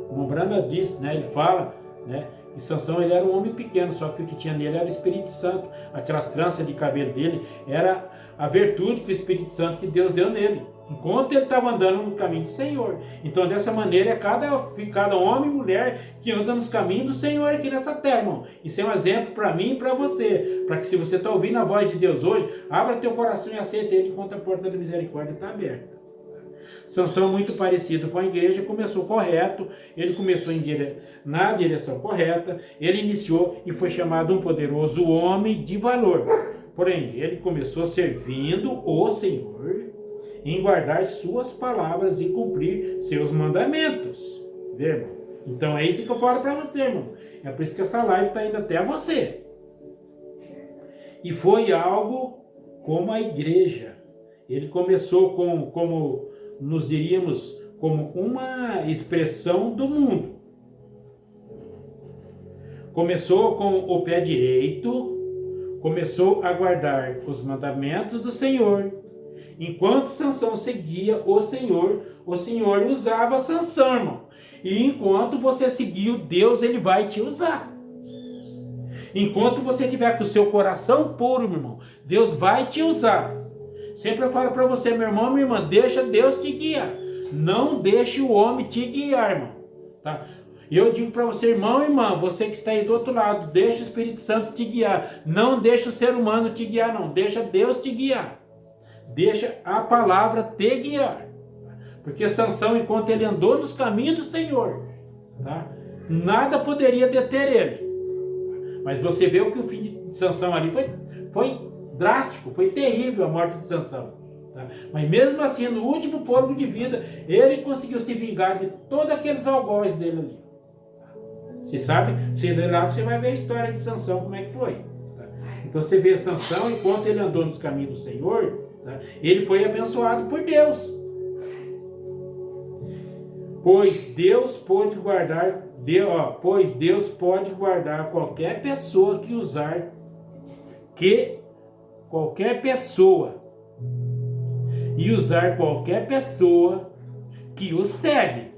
O Brana disse, né, ele fala, né, E Sansão, ele era um homem pequeno, só que o que tinha nele era o Espírito Santo. Aquelas tranças de cabelo dele era a virtude do Espírito Santo que Deus deu nele, enquanto ele estava andando no caminho do Senhor. Então, dessa maneira, é cada homem e mulher que anda nos caminhos do Senhor aqui nessa terra, irmão. Isso é um exemplo para mim e para você, para que, se você está ouvindo a voz de Deus hoje, abra teu coração e aceita Ele, enquanto a porta da misericórdia está aberta. Sansão, muito parecido com a igreja, começou correto, ele começou na direção correta, ele iniciou e foi chamado um poderoso homem de valor. Porém, ele começou servindo o Senhor em guardar suas palavras e cumprir seus mandamentos. Vê, irmão? Então é isso que eu falo para você, irmão. É por isso que essa live está indo até você. E foi algo como a igreja. Ele começou como nos diríamos, como uma expressão do mundo. Começou com o pé direito, começou a guardar os mandamentos do Senhor. Enquanto Sansão seguia o Senhor usava Sansão, irmão. E enquanto você seguir Deus, Ele vai te usar. Enquanto você tiver com o seu coração puro, meu irmão, Deus vai te usar. Sempre eu falo para você, meu irmão, minha irmã, deixa Deus te guiar. Não deixe o homem te guiar, irmão. Tá? Eu digo para você, irmão e irmã, você que está aí do outro lado, deixa o Espírito Santo te guiar. Não deixa o ser humano te guiar, não. Deixa Deus te guiar. Deixa a palavra te guiar. Porque Sansão, enquanto ele andou nos caminhos do Senhor, tá? Nada poderia deter ele. Mas você vê o que o fim de Sansão ali foi drástico, foi terrível a morte de Sansão. Tá? Mas mesmo assim, no último fôlego de vida, ele conseguiu se vingar de todos aqueles algozes dele ali. Você sabe? Você lê lá, você vai ver a história de Sansão, como é que foi. Tá? Então você vê Sansão, enquanto ele andou nos caminhos do Senhor, tá? Ele foi abençoado por Deus. Pois Deus pode guardar qualquer pessoa que usar, qualquer pessoa que o segue.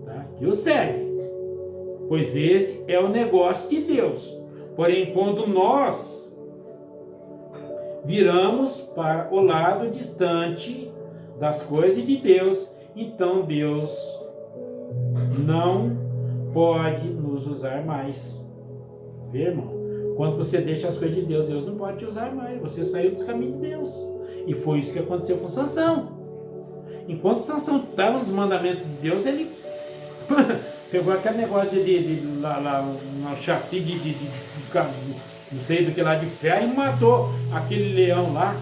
Tá? Que o segue. Pois esse é o negócio de Deus. Porém, quando nós viramos para o lado distante das coisas de Deus, então Deus não pode nos usar mais. Vê, irmão? Quando você deixa as coisas de Deus, Deus não pode te usar mais. Você saiu dos caminhos de Deus. E foi isso que aconteceu com Sansão. Enquanto Sansão estava nos mandamentos de Deus, ele pegou aquele negócio um chassi de não sei do que lá de ferro e matou aquele leão lá.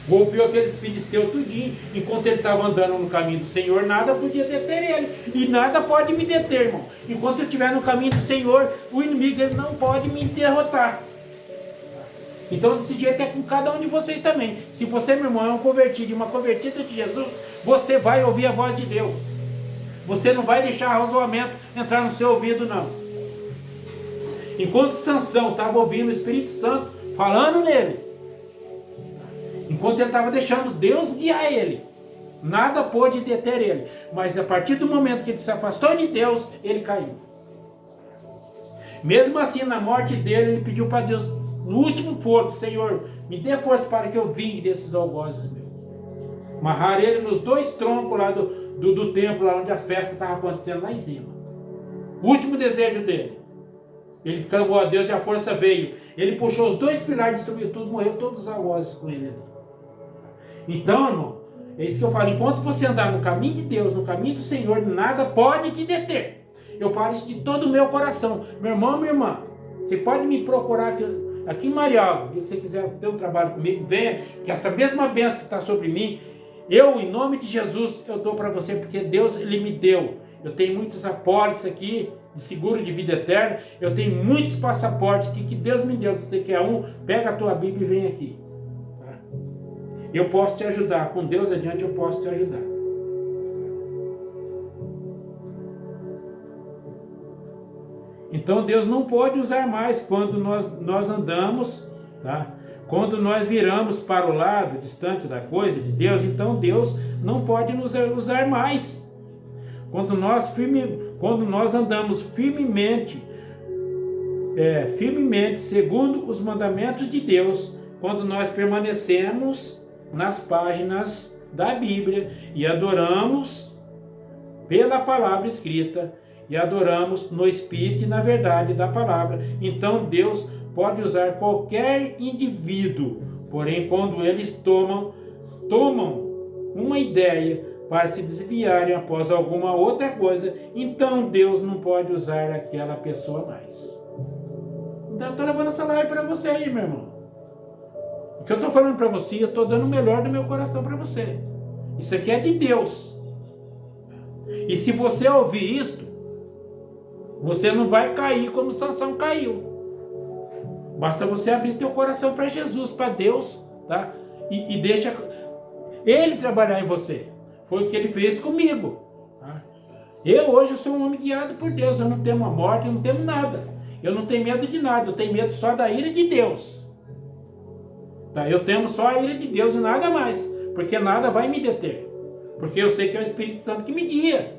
Golpeou aqueles filisteus tudinho. Enquanto ele estava andando no caminho do Senhor, nada podia deter ele. E nada pode me deter, irmão. Enquanto eu estiver no caminho do Senhor, o inimigo ele não pode me derrotar. Então desse jeito é com cada um de vocês também. Se você, meu irmão, é um convertido e uma convertida de Jesus, você vai ouvir a voz de Deus. Você não vai deixar razoamento entrar no seu ouvido, não. Enquanto Sansão estava ouvindo o Espírito Santo falando nele, enquanto ele estava deixando Deus guiar ele, nada pôde deter ele. Mas a partir do momento que ele se afastou de Deus, ele caiu. Mesmo assim, na morte dele, ele pediu para Deus, no último fôlego: Senhor, me dê força para que eu vingue desses algozes meus. Amarrar ele nos dois troncos lá do templo, lá onde as festas estavam acontecendo, lá em cima. O último desejo dele. Ele clamou a Deus e a força veio. Ele puxou os dois pilares, destruiu tudo, morreu todos os algozes com ele. Então, irmão, é isso que eu falo. Enquanto você andar no caminho de Deus, no caminho do Senhor, nada pode te deter. Eu falo isso de todo o meu coração. Meu irmão, minha irmã, você pode me procurar aqui em Marialva. Se você quiser ter um trabalho comigo, venha, que essa mesma bênção que está sobre mim, eu, em nome de Jesus, eu dou para você, porque Deus, Ele me deu. Eu tenho muitos apólices aqui, de seguro de vida eterna. Eu tenho muitos passaportes aqui que Deus me deu. Se você quer um, pega a tua Bíblia e vem aqui. Tá? Eu posso te ajudar. Com Deus adiante, eu posso te ajudar. Então Deus não pode usar mais quando nós andamos, tá? Quando nós viramos para o lado distante da coisa de Deus, então Deus não pode nos usar mais. quando nós andamos firmemente segundo os mandamentos de Deus, quando nós permanecemos nas páginas da Bíblia e adoramos pela palavra escrita e adoramos no Espírito e na verdade da palavra, então Deus pode usar qualquer indivíduo. Porém, quando eles tomam uma ideia para se desviarem após alguma outra coisa, então Deus não pode usar aquela pessoa mais. Então eu estou levando essa live para você aí, meu irmão. O que eu estou falando para você, eu estou dando o melhor do meu coração para você. Isso aqui é de Deus. E se você ouvir isto, você não vai cair como Sansão caiu. Basta você abrir teu coração para Jesus, para Deus, tá? E deixa Ele trabalhar em você. Foi o que Ele fez comigo. Tá? Eu hoje sou um homem guiado por Deus. Eu não temo a morte, eu não temo nada. Eu não tenho medo de nada, eu tenho medo só da ira de Deus. Tá? Eu temo só a ira de Deus e nada mais, porque nada vai me deter. Porque eu sei que é o Espírito Santo que me guia.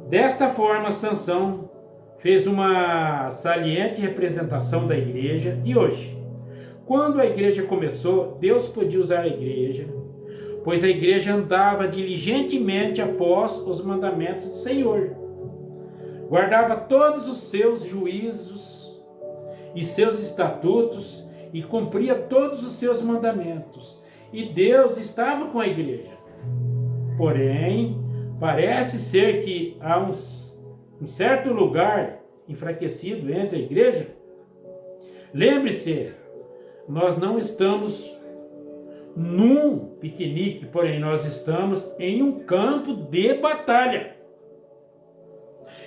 Desta forma, Sansão fez uma saliente representação da igreja de hoje. Quando a igreja começou, Deus podia usar a igreja, pois a igreja andava diligentemente após os mandamentos do Senhor. Guardava todos os seus juízos e seus estatutos e cumpria todos os seus mandamentos. E Deus estava com a igreja. Porém, parece ser que há um certo lugar enfraquecido entre a igreja. Lembre-se, nós não estamos num piquenique, porém nós estamos em um campo de batalha.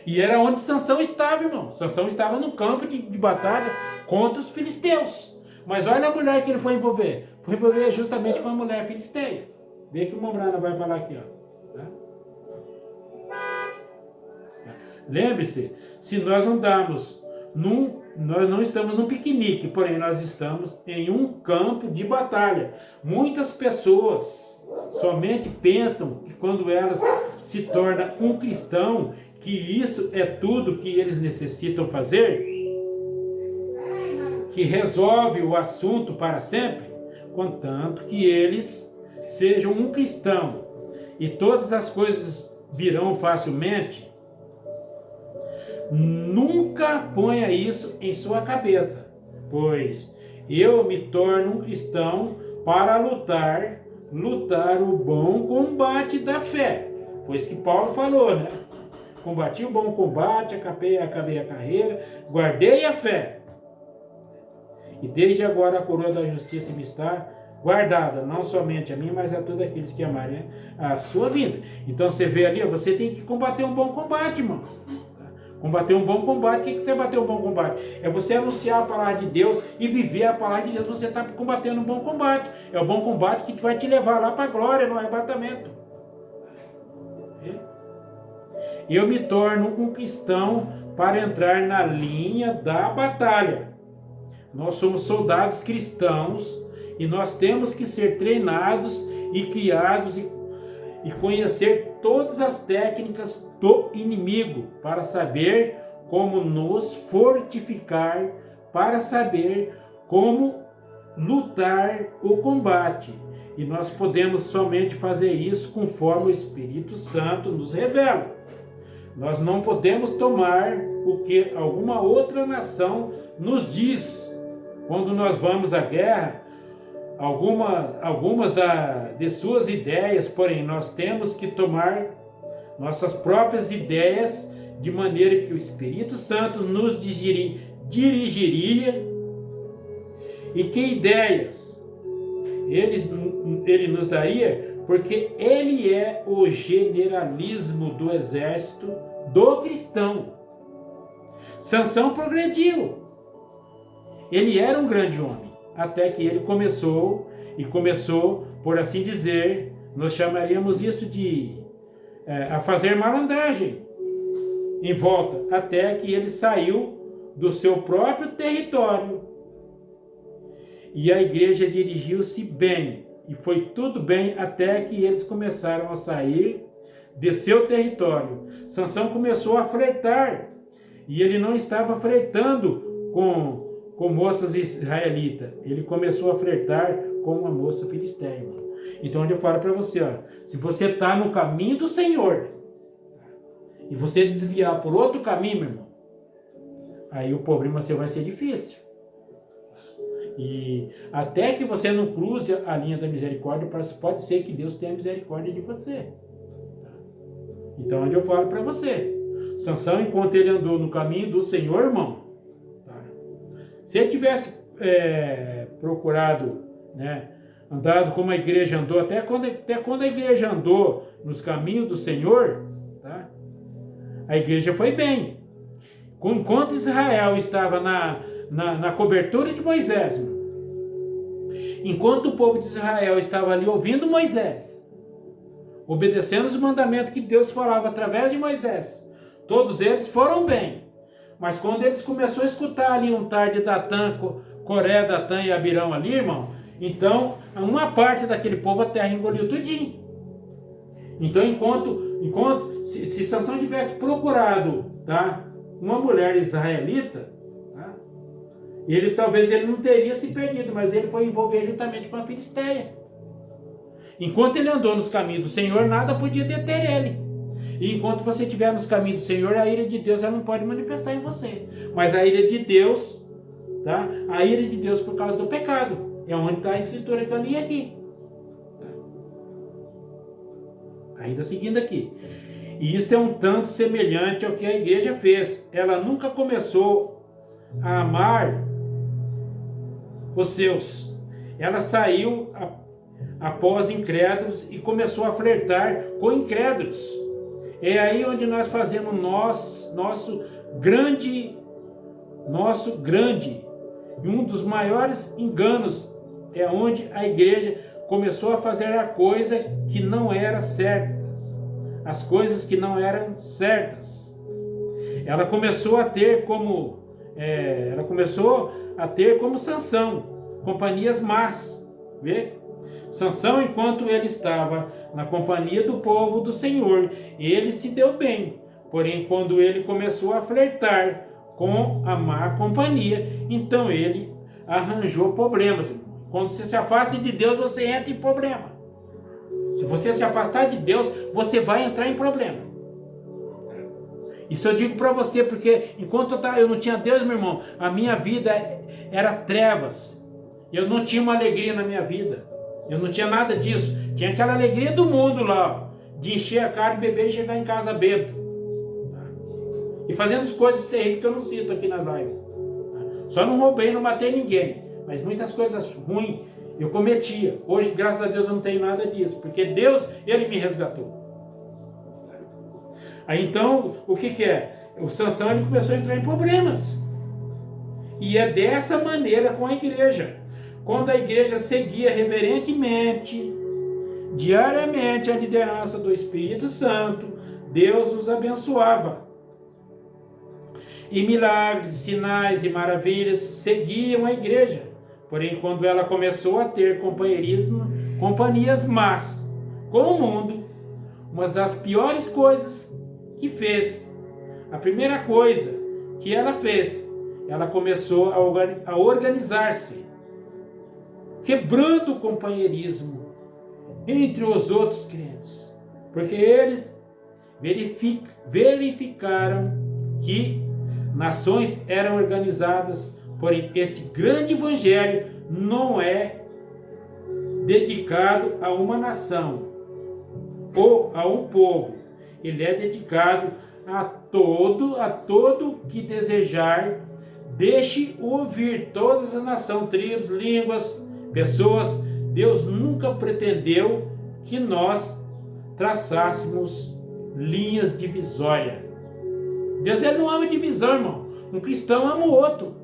E era onde Sansão estava, irmão. Sansão estava num campo de batalhas contra os filisteus. Mas olha a mulher que ele foi envolver. Foi envolver justamente com a mulher filisteia. Vê que o Mombrana vai falar aqui, ó. Tá? Lembre-se, se nós andarmos nós não estamos num piquenique, porém nós estamos em um campo de batalha. Muitas pessoas somente pensam que quando elas se tornam um cristão, que isso é tudo que eles necessitam fazer, que resolve o assunto para sempre, contanto que eles sejam um cristão e todas as coisas virão facilmente. Nunca ponha isso em sua cabeça, pois eu me torno um cristão para lutar o bom combate da fé. Foi isso que Paulo falou, né? Combati o bom combate, acabei a carreira, guardei a fé. E desde agora a coroa da justiça me está guardada, não somente a mim, mas a todos aqueles que amarem a sua vida. Então você vê ali, você tem que combater um bom combate, irmão. Combater um bom combate. O que você bater um bom combate? É você anunciar a palavra de Deus e viver a palavra de Deus. Você está combatendo um bom combate. É o bom combate que vai te levar lá para a glória, no arrebatamento. Eu me torno um cristão para entrar na linha da batalha. Nós somos soldados cristãos e nós temos que ser treinados e criados e conhecer todas as técnicas do inimigo para saber como nos fortificar, para saber como lutar o combate. E nós podemos somente fazer isso conforme o Espírito Santo nos revela. Nós não podemos tomar o que alguma outra nação nos diz. Quando nós vamos à guerra, algumas de suas ideias, porém nós temos que tomar nossas próprias ideias de maneira que o Espírito Santo nos dirigiria. E que ideias ele nos daria? Porque ele é o generalismo do exército do cristão. Sansão progrediu. Ele era um grande homem, até que ele começou, por assim dizer, nós chamaríamos isto de a fazer malandragem em volta, até que ele saiu do seu próprio território. E a igreja dirigiu-se bem e foi tudo bem até que eles começaram a sair de seu território. Sansão começou a flertar, e ele não estava flertando com moças israelitas, ele começou a flertar com uma moça filisteia, irmão. Então, onde eu falo para você, ó, se você está no caminho do Senhor, e você desviar por outro caminho, meu irmão, aí o problema seu vai ser difícil. E até que você não cruze a linha da misericórdia, pode ser que Deus tenha misericórdia de você. Então, onde eu falo para você, Sansão, enquanto ele andou no caminho do Senhor, irmão, tá? Se ele tivesse procurado, né, andado como a igreja andou, até quando a igreja andou nos caminhos do Senhor, tá? A igreja foi bem. Enquanto Israel estava na cobertura de Moisés, enquanto o povo de Israel estava ali ouvindo Moisés, obedecendo os mandamentos que Deus falava através de Moisés, todos eles foram bem. Mas quando eles começaram a escutar ali um tal de Datã, Coré, Datã e Abirão ali, irmão, então uma parte daquele povo a terra engoliu tudinho. Então se Sansão tivesse procurado, tá, uma mulher israelita, tá, talvez ele não teria se perdido, mas ele foi envolver juntamente com a filisteia. Enquanto ele andou nos caminhos do Senhor, nada podia deter ele. E enquanto você estiver nos caminhos do Senhor, a ira de Deus ela não pode manifestar em você. Mas a ira de Deus, tá? A ira de Deus por causa do pecado. É onde está a escritura que eu li aqui. Ainda seguindo aqui. E isto é um tanto semelhante ao que a igreja fez. Ela nunca começou a amar os seus. Ela saiu após incrédulos e começou a flertar com incrédulos. É aí onde nós fazemos nosso grande, e um dos maiores enganos é onde a igreja começou a fazer a coisa que não era certas, as coisas que não eram certas. Ela começou a ter como Sansão, companhias más, vê? Sansão, enquanto ele estava na companhia do povo do Senhor, ele se deu bem. Porém, quando ele começou a flertar com a má companhia, então ele arranjou problemas. Quando você se afasta de Deus, você entra em problema. Se você se afastar de Deus, você vai entrar em problema. Isso eu digo para você, porque enquanto eu não tinha Deus, meu irmão, a minha vida era trevas. Eu não tinha uma alegria na minha vida. Eu não tinha nada disso. Tinha aquela alegria do mundo lá, de encher a cara, beber e chegar em casa bêbado. E fazendo as coisas terríveis que eu não cito aqui na live. Só não roubei, não matei ninguém. Mas muitas coisas ruins eu cometia. Hoje, graças a Deus, eu não tenho nada disso. Porque Deus, Ele me resgatou. Aí então, o que é? O Sansão ele começou a entrar em problemas. E é dessa maneira com a igreja. Quando a igreja seguia reverentemente, diariamente a liderança do Espírito Santo, Deus os abençoava. E milagres, sinais e maravilhas seguiam a igreja. Porém, quando ela começou a ter companhias más com o mundo, uma das piores coisas que fez, a primeira coisa que ela fez, ela começou a organizar-se, quebrando o companheirismo entre os outros crentes, porque eles verificaram que nações eram organizadas, porém este grande evangelho não é dedicado a uma nação ou a um povo, ele é dedicado a todo que desejar, deixe ouvir todas as nações, tribos, línguas, pessoas. Deus nunca pretendeu que nós traçássemos linhas divisórias. Deus ele não ama divisão, irmão. Um cristão ama o outro.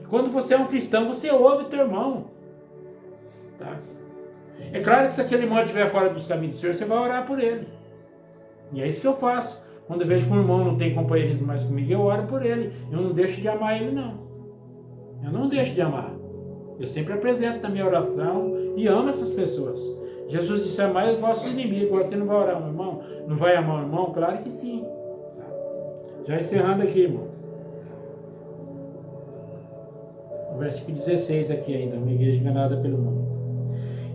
Quando você é um cristão, você ouve teu irmão. Tá? É claro que se aquele irmão estiver fora dos caminhos do Senhor, você vai orar por ele. E é isso que eu faço. Quando eu vejo que um irmão não tem companheirismo mais comigo, eu oro por ele. Eu não deixo de amar ele, não. Eu não deixo de amar. Eu sempre apresento na minha oração e amo essas pessoas. Jesus disse: amai os vossos inimigos. Agora você não vai orar, meu irmão? Não vai amar o irmão? Claro que sim. Já encerrando aqui, irmão. O versículo 16 aqui ainda, uma igreja enganada pelo mundo.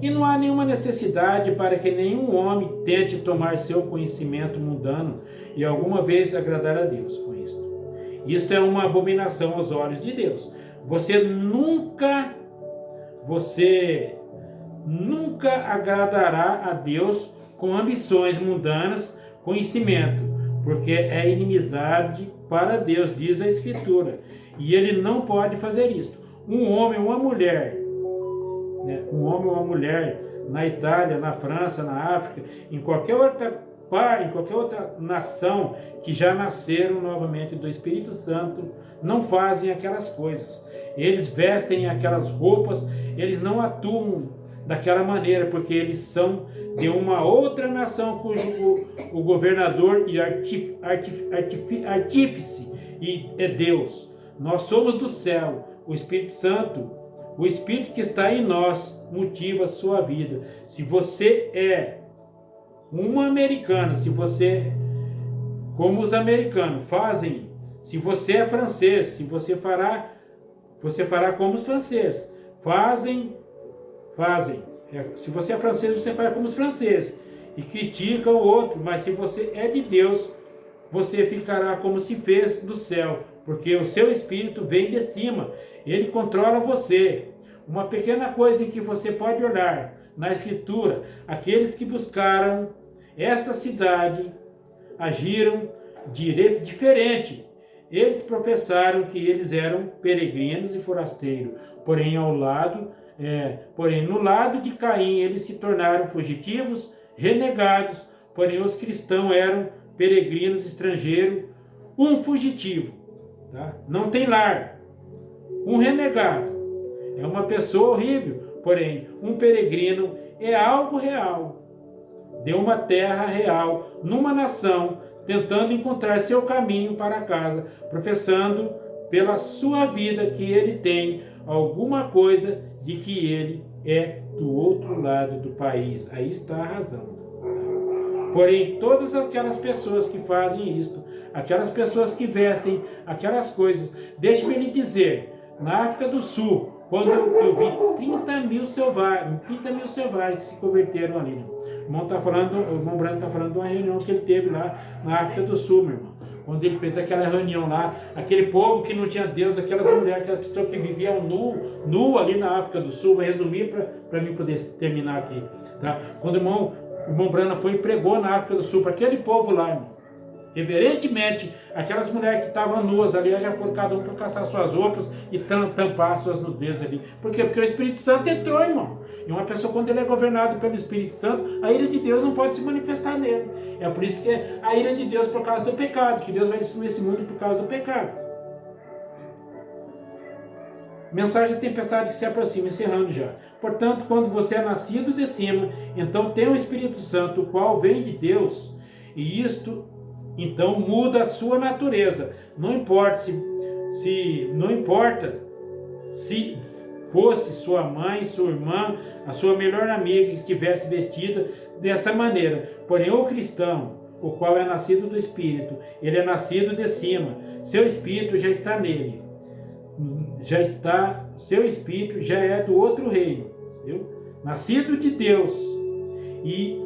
E não há nenhuma necessidade para que nenhum homem tente tomar seu conhecimento mundano e alguma vez agradar a Deus com isto. Isto é uma abominação aos olhos de Deus. Você nunca agradará a Deus com ambições mundanas, conhecimento, porque é inimizade para Deus, diz a Escritura. E ele não pode fazer isto. Um homem, uma mulher, um homem ou uma mulher na Itália, na França, na África, em qualquer outra nação que já nasceram novamente do Espírito Santo, não fazem aquelas coisas. Eles vestem aquelas roupas, eles não atuam daquela maneira, porque eles são de uma outra nação cujo o governador e artífice é Deus. Nós somos do céu, o Espírito Santo. O Espírito que está em nós motiva a sua vida. Se você é uma americana, se você, como os americanos fazem, se você é francês, você fará como os franceses. Se você é francês, você fará como os franceses. E critica o outro, mas se você é de Deus, você ficará como se fez do céu, porque o seu Espírito vem de cima. Ele controla você. Uma pequena coisa em que você pode olhar na Escritura: aqueles que buscaram esta cidade agiram diferente. Eles professaram que eles eram peregrinos e forasteiros, porém no lado de Caim eles se tornaram fugitivos, renegados. Porém os cristãos eram peregrinos, estrangeiros, um fugitivo, tá? Não tem lar. Um renegado é uma pessoa horrível, porém um peregrino é algo real, de uma terra real, numa nação, tentando encontrar seu caminho para casa, professando pela sua vida que ele tem alguma coisa de que ele é do outro lado do país. Aí está a razão. Porém, todas aquelas pessoas que fazem isto, aquelas pessoas que vestem aquelas coisas, deixe-me lhe dizer, na África do Sul, quando eu vi 30 mil selvagens que se converteram ali. O irmão Brando está falando de uma reunião que ele teve lá na África do Sul, meu irmão. Quando ele fez aquela reunião lá, aquele povo que não tinha Deus, aquelas mulheres, aquelas pessoas que viviam nu ali na África do Sul. Vou resumir para mim poder terminar aqui. Tá? Quando o irmão Brando foi e pregou na África do Sul para aquele povo lá, irmão. Reverentemente, aquelas mulheres que estavam nuas ali, já foram cada um para caçar suas roupas e tampar suas nudez ali. Por quê? Porque o Espírito Santo entrou, irmão. E uma pessoa, quando ele é governado pelo Espírito Santo, a ira de Deus não pode se manifestar nele. É por isso que é a ira de Deus por causa do pecado, que Deus vai destruir esse mundo por causa do pecado. Mensagem da tempestade que se aproxima, encerrando já. Portanto, quando você é nascido de cima, então tem o Espírito Santo, o qual vem de Deus, e isto então muda a sua natureza. Não importa se fosse sua mãe, sua irmã, a sua melhor amiga que estivesse vestida dessa maneira. Porém, o cristão, o qual é nascido do Espírito, ele é nascido de cima. Seu Espírito já está nele. Seu Espírito já é do outro reino. Viu? Nascido de Deus. E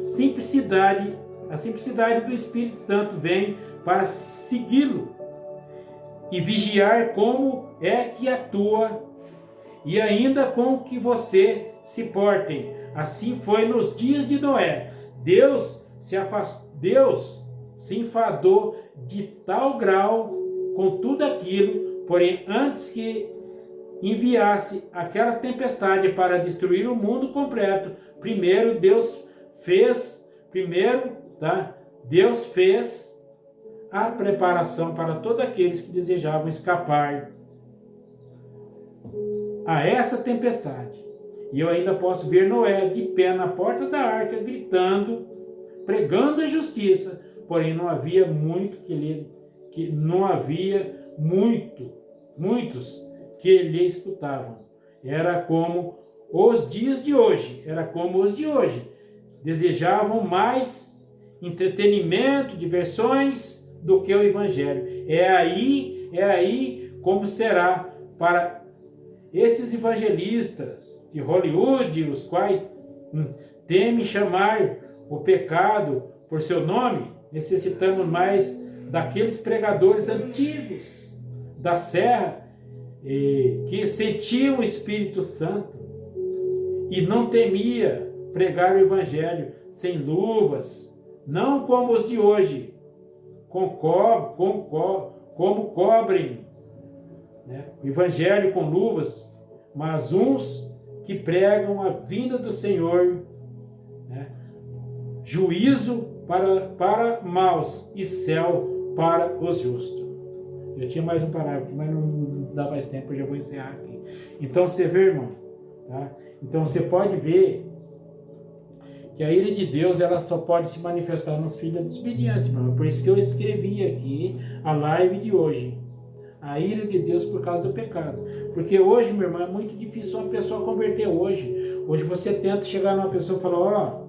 a simplicidade do Espírito Santo vem para segui-lo e vigiar como é que atua e ainda com que você se portem. Assim foi nos dias de Noé. Deus se enfadou de tal grau com tudo aquilo, porém antes que enviasse aquela tempestade para destruir o mundo completo, Deus fez a preparação para todos aqueles que desejavam escapar a essa tempestade. E eu ainda posso ver Noé de pé na porta da arca, gritando, pregando a justiça, porém não havia muitos que lhe escutavam. Era como os dias de hoje. desejavam mais entretenimento, diversões do que o Evangelho. É aí como será para esses evangelistas de Hollywood, os quais temem chamar o pecado por seu nome. Necessitamos mais daqueles pregadores antigos da Serra que sentiam o Espírito Santo e não temia pregar o Evangelho sem luvas, não como os de hoje, como cobrem, né, o Evangelho com luvas, mas uns que pregam a vinda do Senhor, né, juízo para maus e céu para os justos. Eu tinha mais um parágrafo, mas não dá mais tempo, eu já vou encerrar aqui. Então você vê, irmão, tá? Então você pode ver que a ira de Deus ela só pode se manifestar nos filhos da desobediência, irmão. Por isso que eu escrevi aqui a live de hoje. A ira de Deus por causa do pecado. Porque hoje, meu irmão, é muito difícil uma pessoa converter hoje. Hoje você tenta chegar numa pessoa e falar,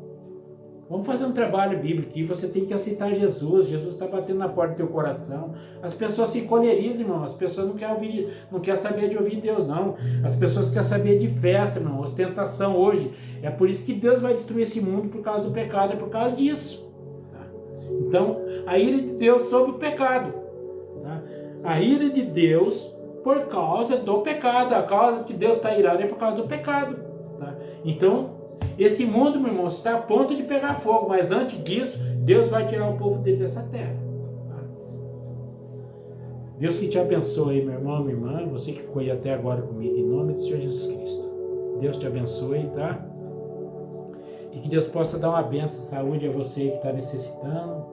vamos fazer um trabalho bíblico aqui, você tem que aceitar Jesus. Jesus está batendo na porta do teu coração. As pessoas se encolerizam, irmão. As pessoas não querem saber de ouvir Deus, não. As pessoas querem saber de festa, irmão. Ostentação hoje. É por isso que Deus vai destruir esse mundo por causa do pecado. É por causa disso. Tá? Então, a ira de Deus sobre o pecado. Tá? A ira de Deus por causa do pecado. A causa que Deus está irado é por causa do pecado. Tá? Então, esse mundo, meu irmão, está a ponto de pegar fogo, mas antes disso, Deus vai tirar o povo dele dessa terra. Tá? Deus que te abençoe, meu irmão, minha irmã, você que ficou aí até agora comigo, em nome do Senhor Jesus Cristo. Deus te abençoe, tá? E que Deus possa dar uma bênção, saúde a você que está necessitando,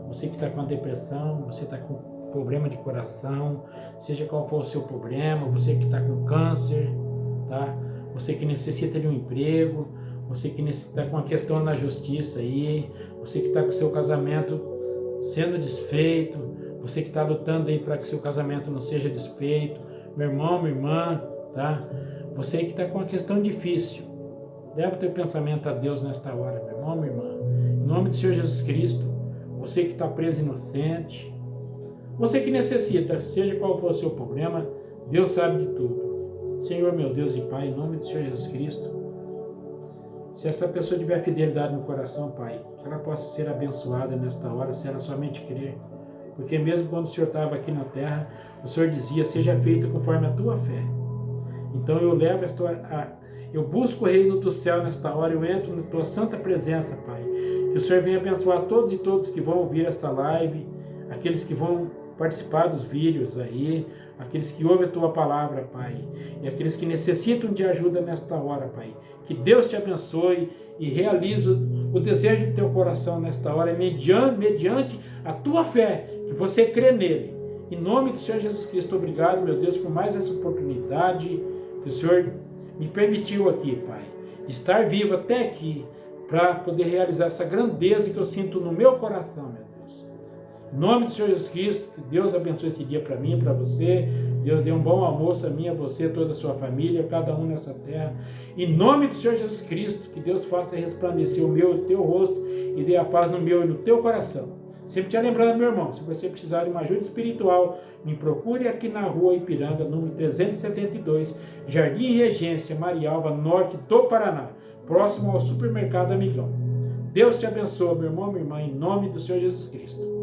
você que está com depressão, você está com problema de coração, seja qual for o seu problema, você que está com câncer, tá? Você que necessita de um emprego, você que está com uma questão na justiça aí, você que está com o seu casamento sendo desfeito, você que está lutando aí para que seu casamento não seja desfeito, meu irmão, minha irmã, tá? Você que está com uma questão difícil, leva o teu pensamento a Deus nesta hora, meu irmão, minha irmã. Em nome do Senhor Jesus Cristo, você que está preso inocente, você que necessita, seja qual for o seu problema, Deus sabe de tudo. Senhor, meu Deus e Pai, em nome do Senhor Jesus Cristo, se essa pessoa tiver fidelidade no coração, Pai, que ela possa ser abençoada nesta hora, se ela somente crer. Porque mesmo quando o Senhor estava aqui na terra, o Senhor dizia, seja feito conforme a tua fé. Então eu levo esta hora, eu busco o reino do céu nesta hora, eu entro na tua santa presença, Pai. Que o Senhor venha abençoar todos e todos que vão ouvir esta live, aqueles que vão participar dos vídeos aí, aqueles que ouvem a tua palavra, Pai, e aqueles que necessitam de ajuda nesta hora, Pai. Que Deus te abençoe e realize o desejo do teu coração nesta hora, mediante a tua fé, que você crê nele. Em nome do Senhor Jesus Cristo, obrigado, meu Deus, por mais essa oportunidade que o Senhor me permitiu aqui, Pai, de estar vivo até aqui, para poder realizar essa grandeza que eu sinto no meu coração, meu Deus. Em nome do Senhor Jesus Cristo, que Deus abençoe esse dia para mim, para você. Deus dê um bom almoço a mim, a você, toda a sua família, cada um nessa terra. Em nome do Senhor Jesus Cristo, que Deus faça resplandecer o meu e o teu rosto e dê a paz no meu e no teu coração. Sempre te lembrando, meu irmão, se você precisar de uma ajuda espiritual, me procure aqui na rua Ipiranga, número 372, Jardim Regência, Marialva, norte do Paraná, próximo ao supermercado Amigão. Deus te abençoe, meu irmão, minha irmã, em nome do Senhor Jesus Cristo.